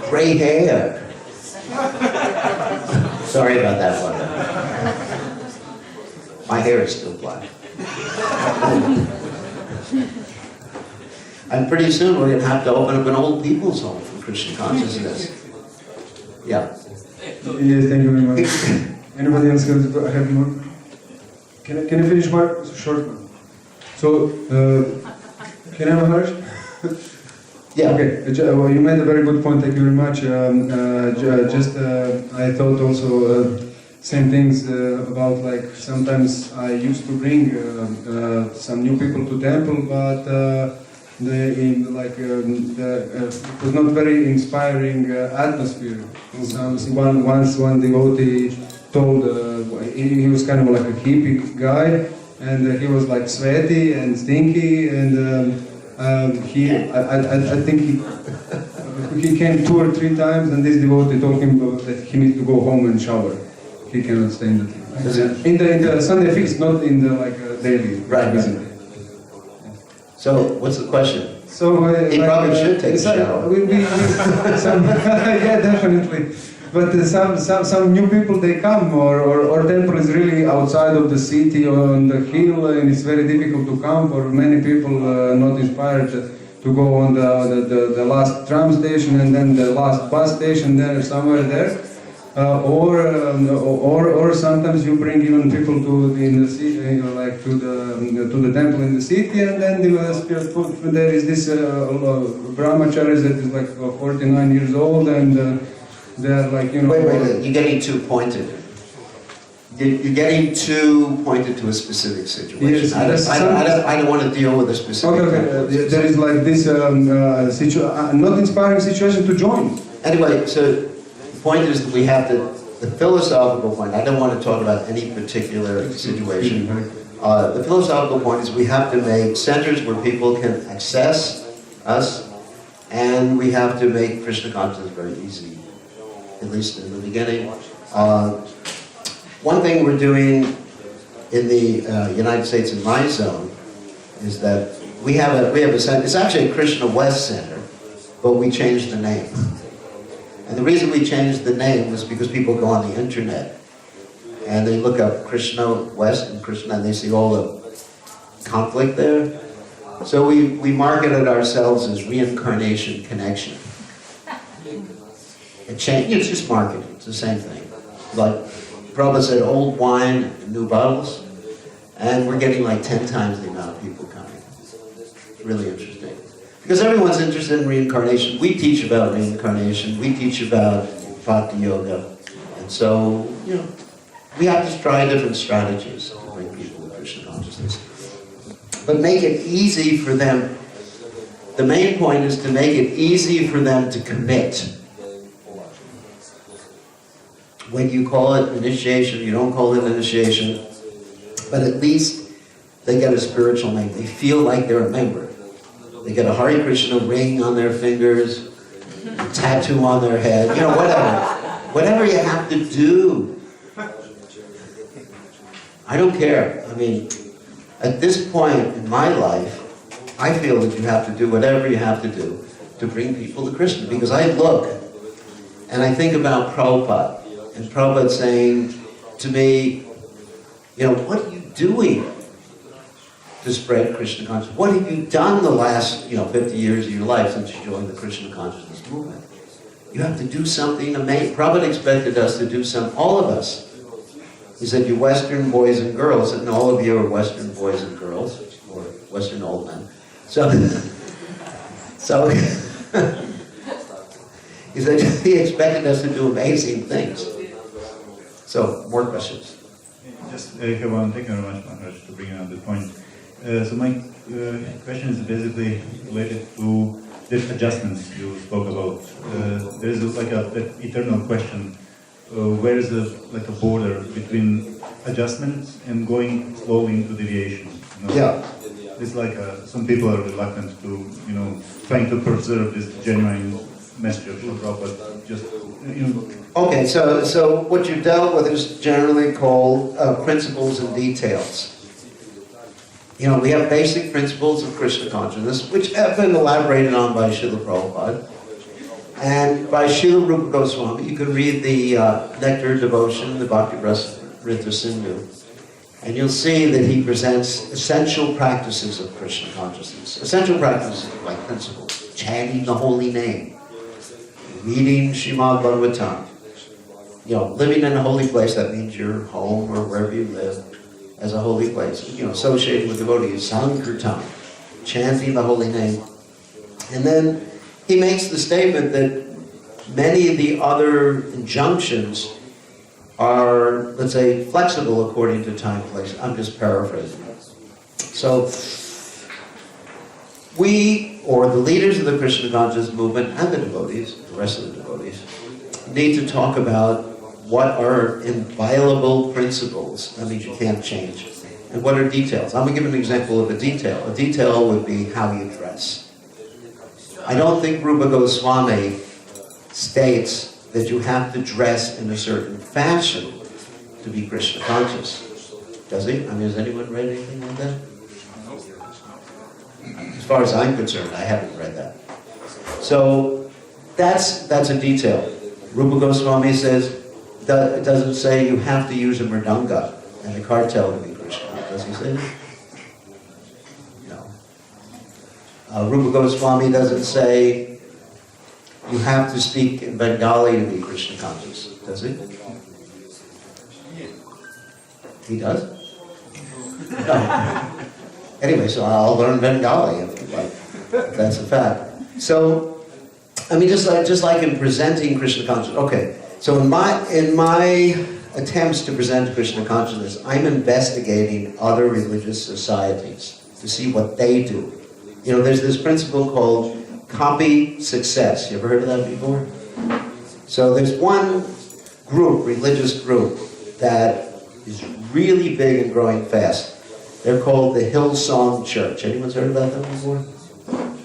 [SPEAKER 2] Gray hair. Sorry about that one. My hair is still black. And pretty soon we're going to have to open up an old people's home for Krishna consciousness. Yeah.
[SPEAKER 5] Yes, thank you very much. Anybody else have more? Can I finish one short one? So, can I have Maharaj?
[SPEAKER 2] Yeah.
[SPEAKER 5] Okay, well, you made a very good point, thank you very much. I thought also same things about like sometimes I used to bring some new people to temple, but it was not very inspiring atmosphere. Once one devotee told, he was kind of like a hippie guy, and he was like sweaty and stinky, and I think he came 2 or 3 times, and this devotee told him that he needs to go home and shower. He cannot stay in the tent. In the Sunday feast, not in the daily visit.
[SPEAKER 2] So, what's the question?
[SPEAKER 5] So
[SPEAKER 2] He probably should take a shower.
[SPEAKER 5] Yeah, definitely. But some new people, they come, or temple is really outside of the city or on the hill, and it's very difficult to come for many people not inspired to go on the last tram station and then the last bus station there, somewhere there. Or sometimes you bring even people to in the city, to the temple in the city, and then there is this brahmachari that is like 49 years old, and they are like
[SPEAKER 2] Wait, you're getting too pointed. You're getting too pointed to a specific situation.
[SPEAKER 5] Yes,
[SPEAKER 2] I don't want to deal with a specific.
[SPEAKER 5] Okay. There is like this not inspiring situation to join.
[SPEAKER 2] Anyway, so the point is that we have the philosophical point. I don't want to talk about any particular situation. The philosophical point is we have to make centers where people can access us, and we have to make Krishna consciousness very easy, at least in the beginning. One thing we're doing in the United States in my zone is that we have a center. It's actually a Krishna West Center, but we changed the name. And the reason we changed the name was because people go on the internet and they look up Krishna West and Krishna, and they see all the conflict there. So we marketed ourselves as Reincarnation Connection. It's just marketing. It's the same thing. Like Prabhupada said, old wine in new bottles, and we're getting like 10 times the amount of people coming. It's really interesting. Because everyone's interested in reincarnation. We teach about reincarnation. We teach about Bhakti Yoga. And so, we have to try different strategies to bring people to Krishna consciousness. But make it easy for them. The main point is to make it easy for them to commit. When you call it initiation, you don't call it initiation, but at least they get a spiritual name. They feel like they're a member. They get a Hare Krishna ring on their fingers, a tattoo on their head, whatever. Whatever you have to do. I don't care. I mean, at this point in my life, I feel that you have to do whatever you have to do to bring people to Krishna. Because I look and I think about Prabhupada. And Prabhupada saying to me, what are you doing to spread Krishna consciousness? What have you done the last, 50 years of your life since you joined the Krishna consciousness movement? You have to do something amazing. Prabhupada expected us to do all of us. He said, you Western boys and girls, and all of you are Western boys and girls, or Western old men. So he said, he expected us to do amazing things. So, more questions?
[SPEAKER 6] Just I have one. Thank you very much, Maharaj, to bring another point. So my question is basically related to the adjustments you spoke about. There is like an eternal question. Where is a border between adjustments and going slowly into deviation?
[SPEAKER 2] Yeah.
[SPEAKER 6] It's like some people are reluctant to, trying to preserve this genuine message of Prabhupada. Just,
[SPEAKER 2] Okay, so what you dealt with is generally called principles and details. We have basic principles of Krishna consciousness, which have been elaborated on by Srila Prabhupada. And by Srila Rupa Goswami, you can read the Nectar Devotion, the Bhakti Rita Sindhu, and you'll see that he presents essential practices of Krishna consciousness. Essential practices like principles, chanting the holy name, reading Srimad Bhagavatam, living in a holy place. That means your home or wherever you live as a holy place, associated with devotees, Sankirtan, chanting the holy name. And then he makes the statement that many of the other injunctions are, let's say, flexible according to time and place. I'm just paraphrasing. So, we, or the leaders of the Krishna consciousness movement and the devotees, the rest of the devotees, need to talk about what are inviolable principles. That means you can't change. And what are details? I'm going to give an example of a detail. A detail would be how you dress. I don't think Rupa Goswami states that you have to dress in a certain fashion to be Krishna conscious. Does he? I mean, has anyone read anything like that? As far as I'm concerned, I haven't read that. So that's a detail. Rupa Goswami says, it doesn't say you have to use a mridanga and a cartel to be Krishna. Does he say that? No. Rupa Goswami doesn't say you have to speak in Bengali to be Krishna conscious. Does he? He does? No. Anyway, so I'll learn Bengali if you like. That's a fact. So, I mean, just like in presenting Krishna consciousness. Okay, so in my attempts to present Krishna consciousness, I'm investigating other religious societies to see what they do. You know, there's this principle called copy success. You ever heard of that before? So there's one group, religious group, that is really big and growing fast. They're called the Hillsong Church. Anyone's heard about them before?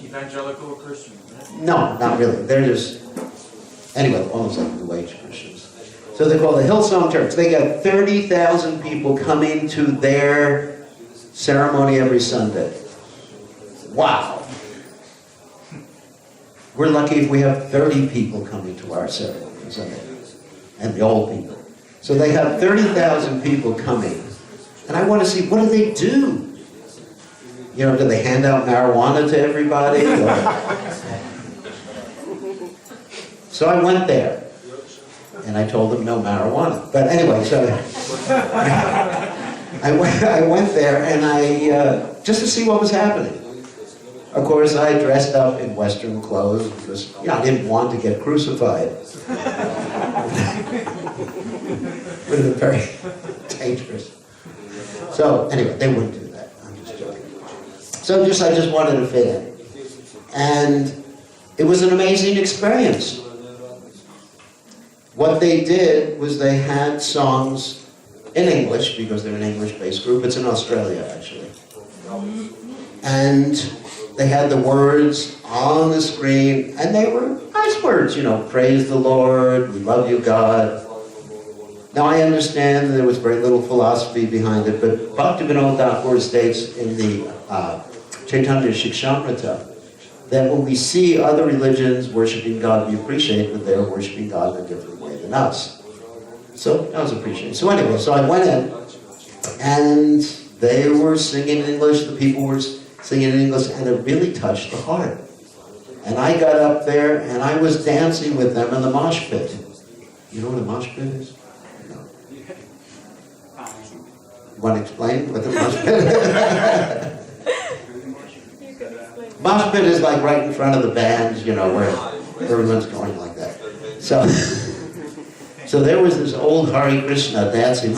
[SPEAKER 7] Evangelical Christian.
[SPEAKER 2] No, not really. They're just, anyway, almost like New Age Christians. So they're called the Hillsong Church. They got 30,000 people coming to their ceremony every Sunday. Wow. We're lucky if we have 30 people coming to our ceremony on Sunday. And the old people. So they have 30,000 people coming. And I want to see, what do they do? You know, do they hand out marijuana to everybody? So I went there. And I told them no marijuana. But anyway, so I went there and just to see what was happening. Of course, I dressed up in Western clothes because, I didn't want to get crucified. Would have been very dangerous. So anyway, they wouldn't do that. I'm just joking. So I just wanted to fit in. And it was an amazing experience. What they did was they had songs in English, because they're an English-based group. It's in Australia, actually. And they had the words on the screen, and they were nice words, praise the Lord, we love you, God. Now, I understand there was very little philosophy behind it, but Bhaktivinoda Thakur states in the Chaitanya Shikshamrita that when we see other religions worshiping God, we appreciate that they're worshiping God in a different way than us. So that was appreciated. So anyway, so I went in, and they were singing in English, the people were singing in English, and it really touched the heart. And I got up there, and I was dancing with them in the mosh pit. You know what a mosh pit is? No. You want to explain what the mosh pit is? Mosh pit is like right in front of the band, where everyone's going like that. So there was this old Hare Krishna dancing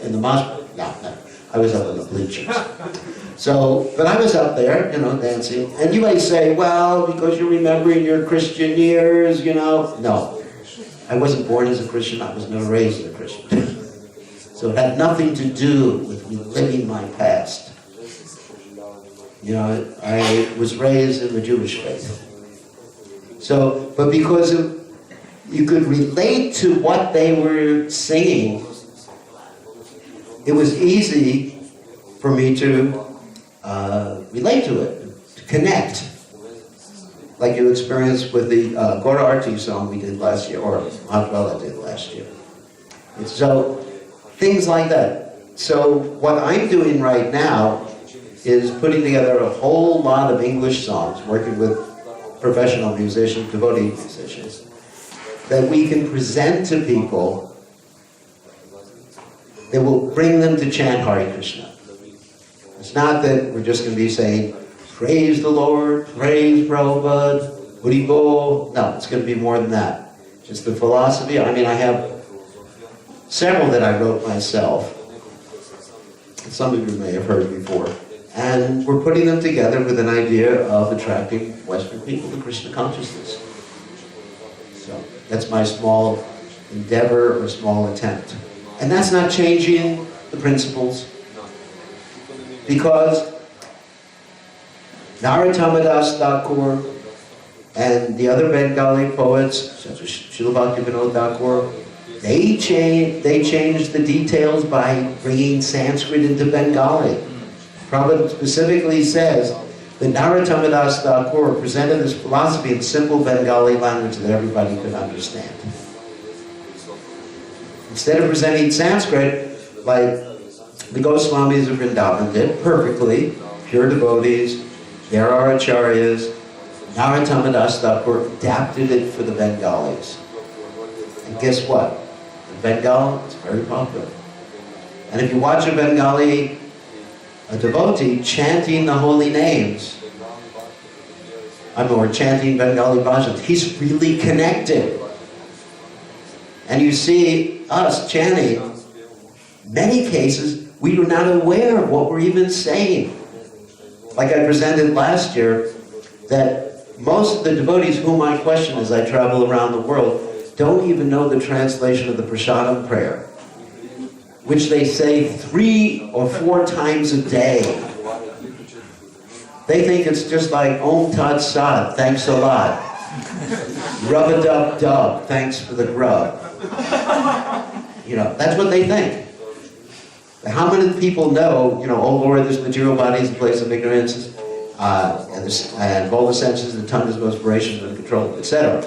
[SPEAKER 2] in the mosh pit. No, I was up in the bleachers. But I was up there, dancing. And you may say, well, because you're remembering your Christian years, No. I wasn't born as a Christian. I was never raised as a Christian. So it had nothing to do with reliving my past. I was raised in the Jewish faith. But because you could relate to what they were singing, it was easy for me to relate to it, to connect. Like you experienced with the Gora Arti song we did last year, or Madhvala did last year. And so, things like that. So what I'm doing right now is putting together a whole lot of English songs, working with professional musicians, devotee musicians, that we can present to people that will bring them to chant Hare Krishna. It's not that we're just going to be saying, praise the Lord, praise Prabhupada, Hari Bol. No, it's going to be more than that. Just the philosophy. I have several that I wrote myself. Some of you may have heard before. And we're putting them together with an idea of attracting Western people to Krishna consciousness. So that's my small endeavor or small attempt. And that's not changing the principles. Because Narottam Das Thakur and the other Bengali poets, such as Srila Bhaktivinoda Thakur, they changed the details by bringing Sanskrit into Bengali. Prabhupada specifically says that Narottam Das Thakur presented this philosophy in simple Bengali language that everybody could understand. Instead of presenting Sanskrit like the Goswamis of Vrindavan did, perfectly, pure devotees, there are acharyas, Narottam Das Thakur adapted it for the Bengalis. And guess what? In Bengal, it's very popular. And if you watch a Bengali, a devotee chanting the holy names, or chanting Bengali bhajans, he's really connected. And you see us chanting, many cases, we are not aware of what we're even saying. Like I presented last year, that most of the devotees whom I question as I travel around the world don't even know the translation of the Prasadam prayer, which they say 3 or 4 times a day. They think it's just like Om Tat Sat, thanks a lot. Rub-a-dub-dub, thanks for the grub. You know, that's what they think. How many people know, oh Lord, this material body is a place of ignorance, and of all the senses, the tongue is most voracious and controlled, etc.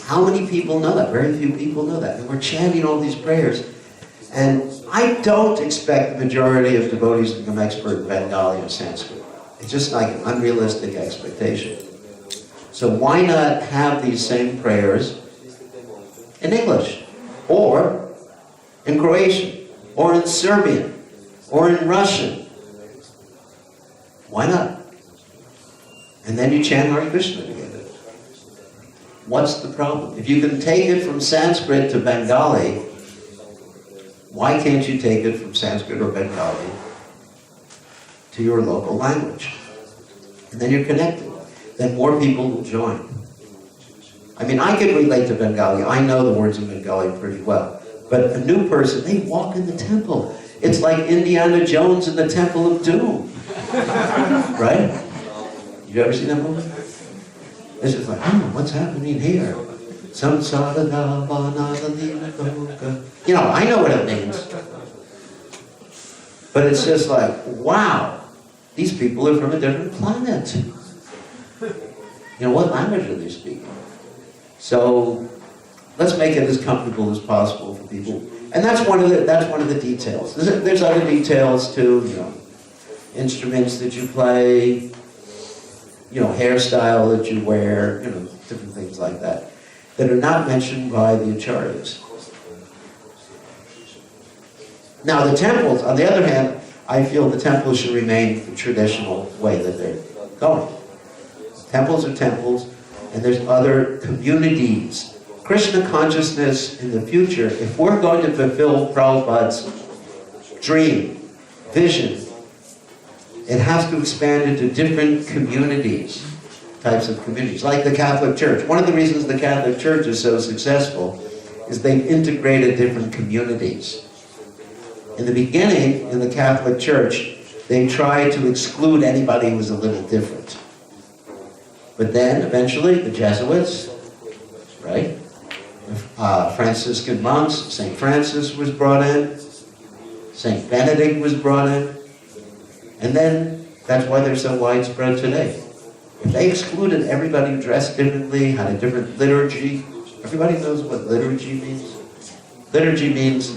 [SPEAKER 2] How many people know that? Very few people know that. And we're chanting all these prayers. And I don't expect the majority of devotees to become expert in Bengali or Sanskrit. It's just like an unrealistic expectation. So why not have these same prayers in English, or in Croatian, or in Serbian, or in Russian? Why not? And then you chant Hare Krishna together. What's the problem? If you can take it from Sanskrit to Bengali, why can't you take it from Sanskrit or Bengali to your local language? And then you're connected. Then more people will join. I mean, I can relate to Bengali. I know the words in Bengali pretty well. But a new person, they walk in the temple. It's like Indiana Jones in the Temple of Doom. Right? You ever seen that movie? It's just like, what's happening here? You know, I know what it means. But it's just like, wow, these people are from a different planet. You know, what language are they speaking? So let's make it as comfortable as possible for people. And that's one of the details. There's other details too, instruments that you play, hairstyle that you wear, different things like that are not mentioned by the acharyas. Now the temples, on the other hand, I feel the temples should remain the traditional way that they're going. Temples are temples, and there's other communities. Krishna consciousness in the future, if we're going to fulfill Prabhupada's dream, vision, it has to expand into different communities, types of communities, like the Catholic Church. One of the reasons the Catholic Church is so successful is they've integrated different communities. In the beginning, in the Catholic Church, they tried to exclude anybody who was a little different. But then, eventually, the Jesuits, right? Franciscan monks, St. Francis was brought in, St. Benedict was brought in, and then that's why they're so widespread today. If they excluded everybody who dressed differently, had a different liturgy, everybody knows what liturgy means? Liturgy means,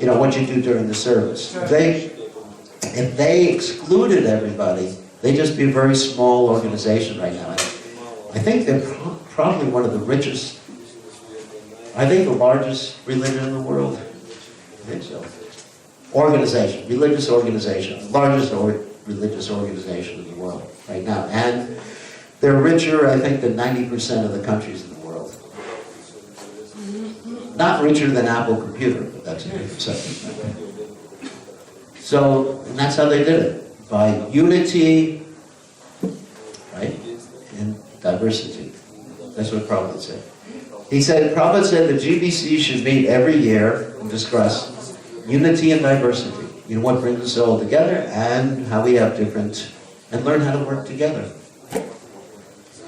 [SPEAKER 2] what you do during the service. If they excluded everybody, they'd just be a very small organization right now. I think they're probably one of the richest, the largest religion in the world. I think so. Religious organization, largest religious organization in the world right now. And they're richer, I think, than 90% of the countries in the world. Not richer than Apple Computer, but that's a different subject. So, and that's how they did it. By unity, right, and diversity. That's what Prabhupada said. Prabhupada said the GBC should meet every year and discuss unity and diversity. You know, what brings us all together and how we have different, and learn how to work together.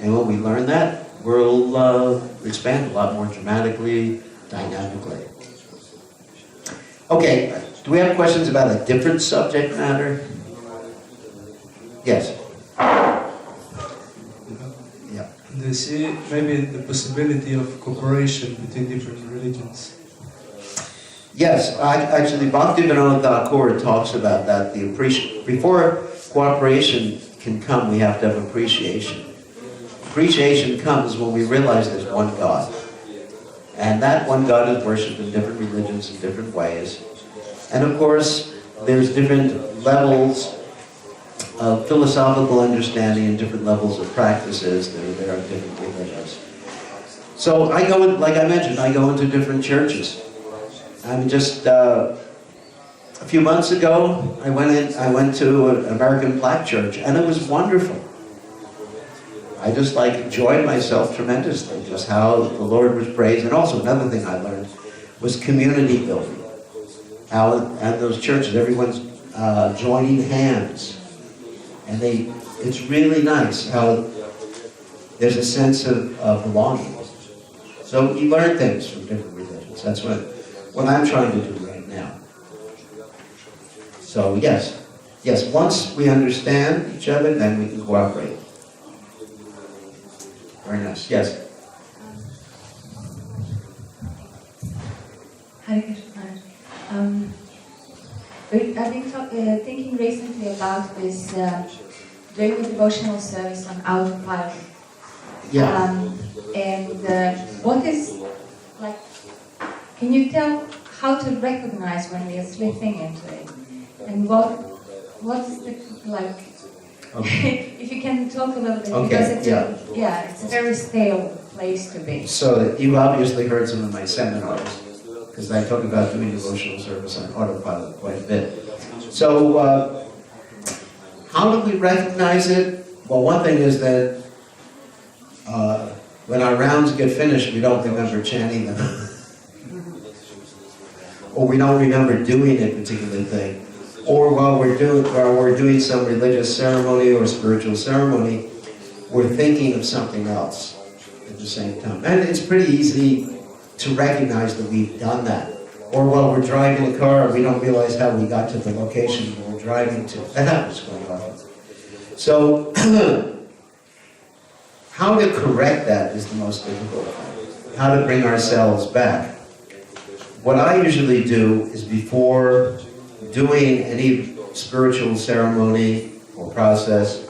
[SPEAKER 2] And when we learn that, we'll expand a lot more dramatically, dynamically. Okay, do we have questions about a different subject matter? Yes. Yeah.
[SPEAKER 8] Do you see maybe the possibility of cooperation between different religions?
[SPEAKER 2] Yes, actually, Bhaktivinoda Thakur talks about that. Before cooperation can come, we have to have appreciation. Appreciation comes when we realize there's one God. And that one God is worshipped in different religions in different ways. And of course, there's different levels of philosophical understanding and different levels of practices that are there in different religions. So I go, like I mentioned, I go into different churches. I mean, just a few months ago, I went to an American Black church, and it was wonderful. I just enjoyed myself tremendously, just how the Lord was praised. And also another thing I learned was community building. How at those churches, everyone's joining hands. And it's really nice how there's a sense of belonging. So you learn things from different religions. That's what I'm trying to do right now. So yes, once we understand each other, then we can cooperate. Very nice. Yes.
[SPEAKER 4] Hare Krishna. I've been thinking recently about this doing a devotional service on autopilot.
[SPEAKER 2] Yeah.
[SPEAKER 4] What is can you tell how to recognize when we are slipping into it? And what's the if you can talk a little bit, because it's it's a very stale place to be.
[SPEAKER 2] So you've obviously heard some of my seminars, because I talk about doing devotional service on autopilot quite a bit. So how do we recognize it? Well, one thing is that when our rounds get finished, we don't remember chanting them. Or we don't remember doing a particular thing. Or while we're doing some religious ceremony or spiritual ceremony, we're thinking of something else at the same time. And it's pretty easy to recognize that we've done that. Or while we're driving a car, we don't realize how we got to the location we're driving to. That happens quite often. So, how to correct that is the most difficult thing. How to bring ourselves back. What I usually do is, before doing any spiritual ceremony or process,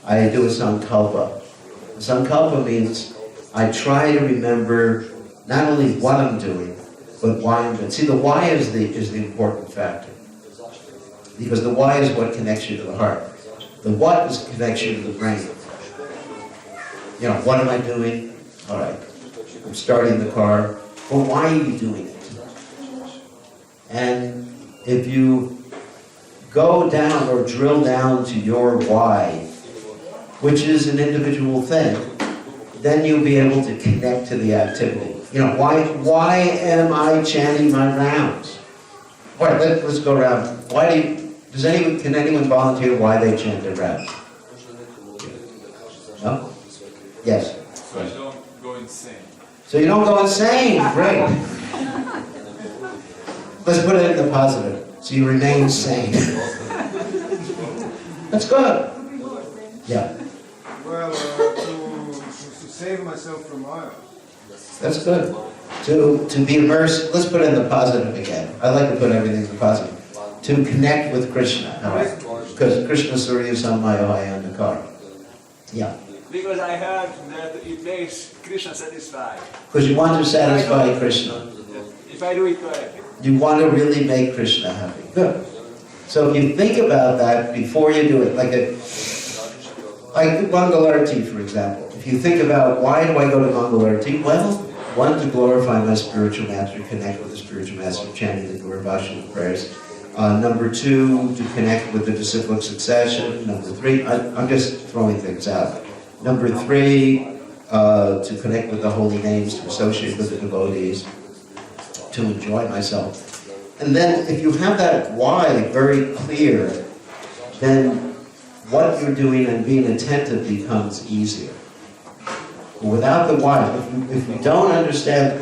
[SPEAKER 2] I do a sankalpa. A sankalpa means I try to remember not only what I'm doing, but why I'm doing it. See, the why is the important factor. Because the why is what connects you to the heart. The what is connects you to the brain. You know, what am I doing? All right, I'm starting the car. Well, why are you doing it? And if you go down or drill down to your why, which is an individual thing, then you'll be able to connect to the activity. You know, why am I chanting my rounds? All right, let's go around. Can anyone volunteer why they chant their rounds? No? Yes.
[SPEAKER 7] So I don't go insane.
[SPEAKER 2] So you don't go insane, great. Let's put it in the positive. So you remain sane. That's good. Yeah.
[SPEAKER 3] Well, to save myself from oil.
[SPEAKER 2] That's good. To be immersed, let's put it in the positive again. I like to put everything in the positive. To connect with Krishna. Because Krishna Surya Samaya in the car. Yeah.
[SPEAKER 9] Because I heard that it makes Krishna satisfied.
[SPEAKER 2] Because you want to satisfy Krishna.
[SPEAKER 9] If I do it correctly.
[SPEAKER 2] You want to really make Krishna happy. Good. So if you think about that before you do it, like Mangalarti, for example. If you think about, why do I go to Mangalarti? Well, one, to glorify my spiritual master, connect with the spiritual master, chanting the Gora prayers. Number two, to connect with the disciplic succession. Number three, I'm just throwing things out. Number three, to connect with the holy names, to associate with the devotees, to enjoy myself. And then if you have that why very clear, then what you're doing and being attentive becomes easier. But without the why, if you don't understand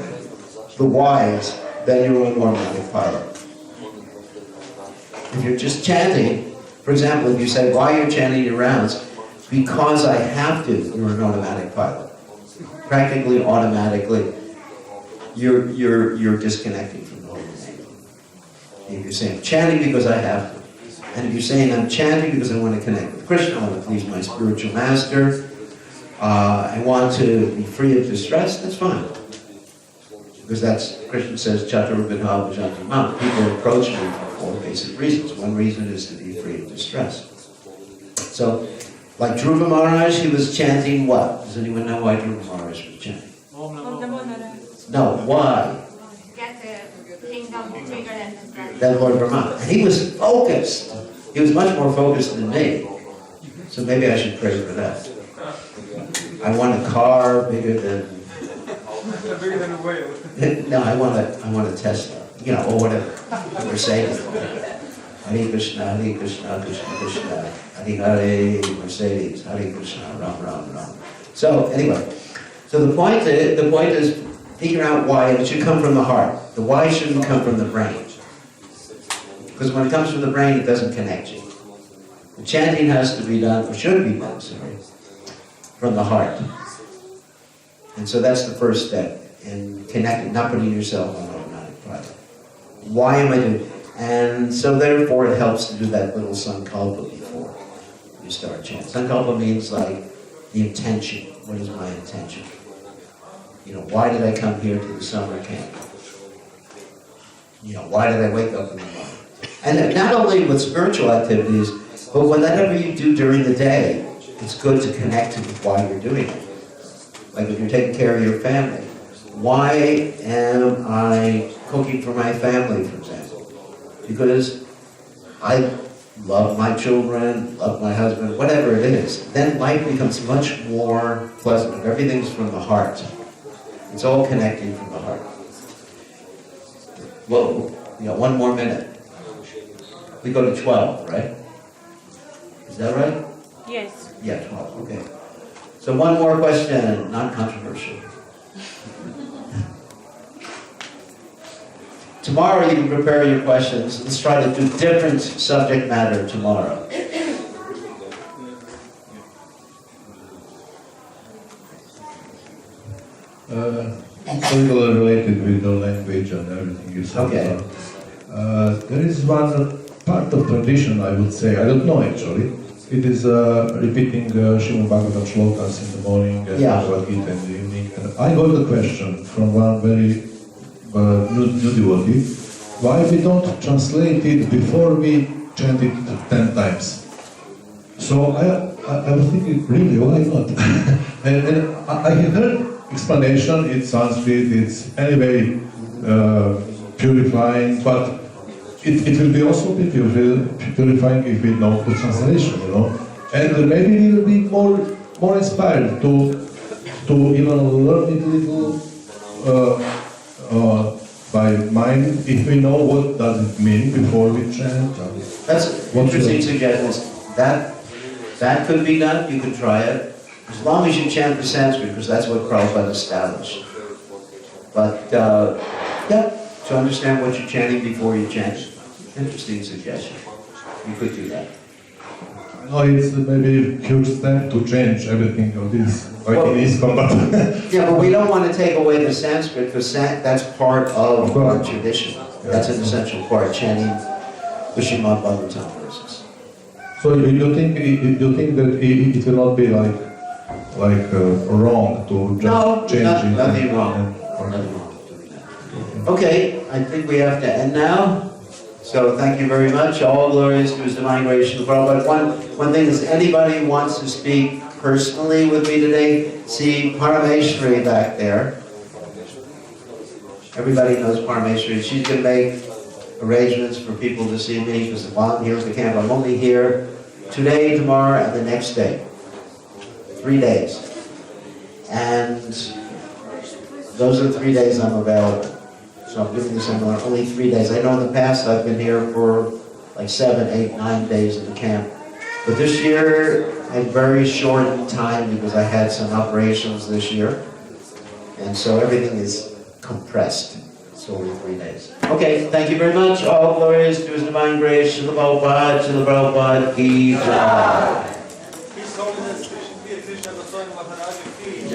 [SPEAKER 2] the whys, then you're on automatic pilot. If you're just chanting, for example, if you say why you're chanting your rounds, because I have to, you're an automatic pilot. Practically automatically, you're disconnecting from the Holy Name. If you're saying, I'm chanting because I have to. And if you're saying, I'm chanting because I want to connect with Krishna, I want to please my spiritual master, I want to be free of distress, that's fine. Because that's, Krishna says, Chaturvibha Bhajanti Mam. People approach me for 4 basic reasons. One reason is to be free of distress. So, like Dhruva Maharaj, he was chanting what? Does anyone know why Dhruva Maharaj was chanting? No, why?
[SPEAKER 4] Get the kingdom bigger and
[SPEAKER 2] Than Lord Brahma. And he was focused. He was much more focused than me. So maybe I should pray for that. I want a car bigger than...
[SPEAKER 9] Bigger than a whale.
[SPEAKER 2] No, I want a Tesla, or whatever. Mercedes. Hare Krishna, Krishna Krishna, Hare Hare, Mercedes, Hare Krishna, Ram Ram Ram. So anyway, so the point is figure out why, and it should come from the heart. The why shouldn't come from the brain. Because when it comes from the brain, it doesn't connect you. The chanting has to be done, or should be done, from the heart. And so that's the first step in connecting, not putting yourself on automatic pilot. Why am I doing? And so therefore it helps to do that little sankalpa before you start chanting. Sankalpa means like the intention. What is my intention? Why did I come here to the summer camp? Why did I wake up in the morning? And not only with spiritual activities, but whatever you do during the day, it's good to connect to why you're doing it. Like if you're taking care of your family, why am I cooking for my family, for example? Because I love my children, love my husband, whatever it is. Then life becomes much more pleasant. If everything's from the heart. It's all connecting from the heart. Whoa, one more minute. We go to 12, right? Is that right?
[SPEAKER 10] Yes.
[SPEAKER 2] Yeah, 12, okay. So one more question, not controversial. Tomorrow you can prepare your questions. Let's try to do different subject matter tomorrow.
[SPEAKER 11] It's a little related with the language and everything you said.
[SPEAKER 2] Okay.
[SPEAKER 11] There is one part of tradition, I would say, I don't know actually. It is repeating Srimad Bhagavatam shlokas in the morning and Bhagavad Gita in the evening. And I got a question from one very new devotee. Why we don't translate it before we chant it 10 times? So I was thinking, really, why not? and I have heard explanation, it's Sanskrit, it's anyway purifying, but it will be also purifying if we know the translation, and maybe we will be more inspired to even learn it a little by mind if we know what does it mean before we chant.
[SPEAKER 2] That's interesting suggestions. That could be done. You could try it. As long as you chant the Sanskrit, because that's what Prabhupada established. But, to understand what you're chanting before you chant. Interesting suggestion. You could do that.
[SPEAKER 11] I know it's maybe a huge step to change everything of this, like in ISKCON, but...
[SPEAKER 2] Yeah, but we don't want to take away the Sanskrit, because that's part of our tradition. That's an essential part, chanting the Srimad Bhagavatam verses.
[SPEAKER 11] So you think that it will not be like wrong to just change it?
[SPEAKER 2] Nothing wrong. Nothing wrong with doing that. Okay, I think we have to end now. So thank you very much. All glories to His Divine Grace. But one thing is, anybody wants to speak personally with me today, see Parameshwari back there. Everybody knows Parameshwari. She's going to make arrangements for people to see me, because while I'm here at the camp, I'm only here today, tomorrow, and the next day. 3 days. And those are the 3 days I'm available. So I'm giving this seminar only 3 days. I know in the past I've been here for like 7, 8, 9 days in the camp. But this year, I'm very short in time because I had some operations this year. And so everything is compressed. It's only 3 days. Okay, thank you very much. All glories to His divine grace. Shila Prabhupada, Shila Prabhupada, Ki Jai.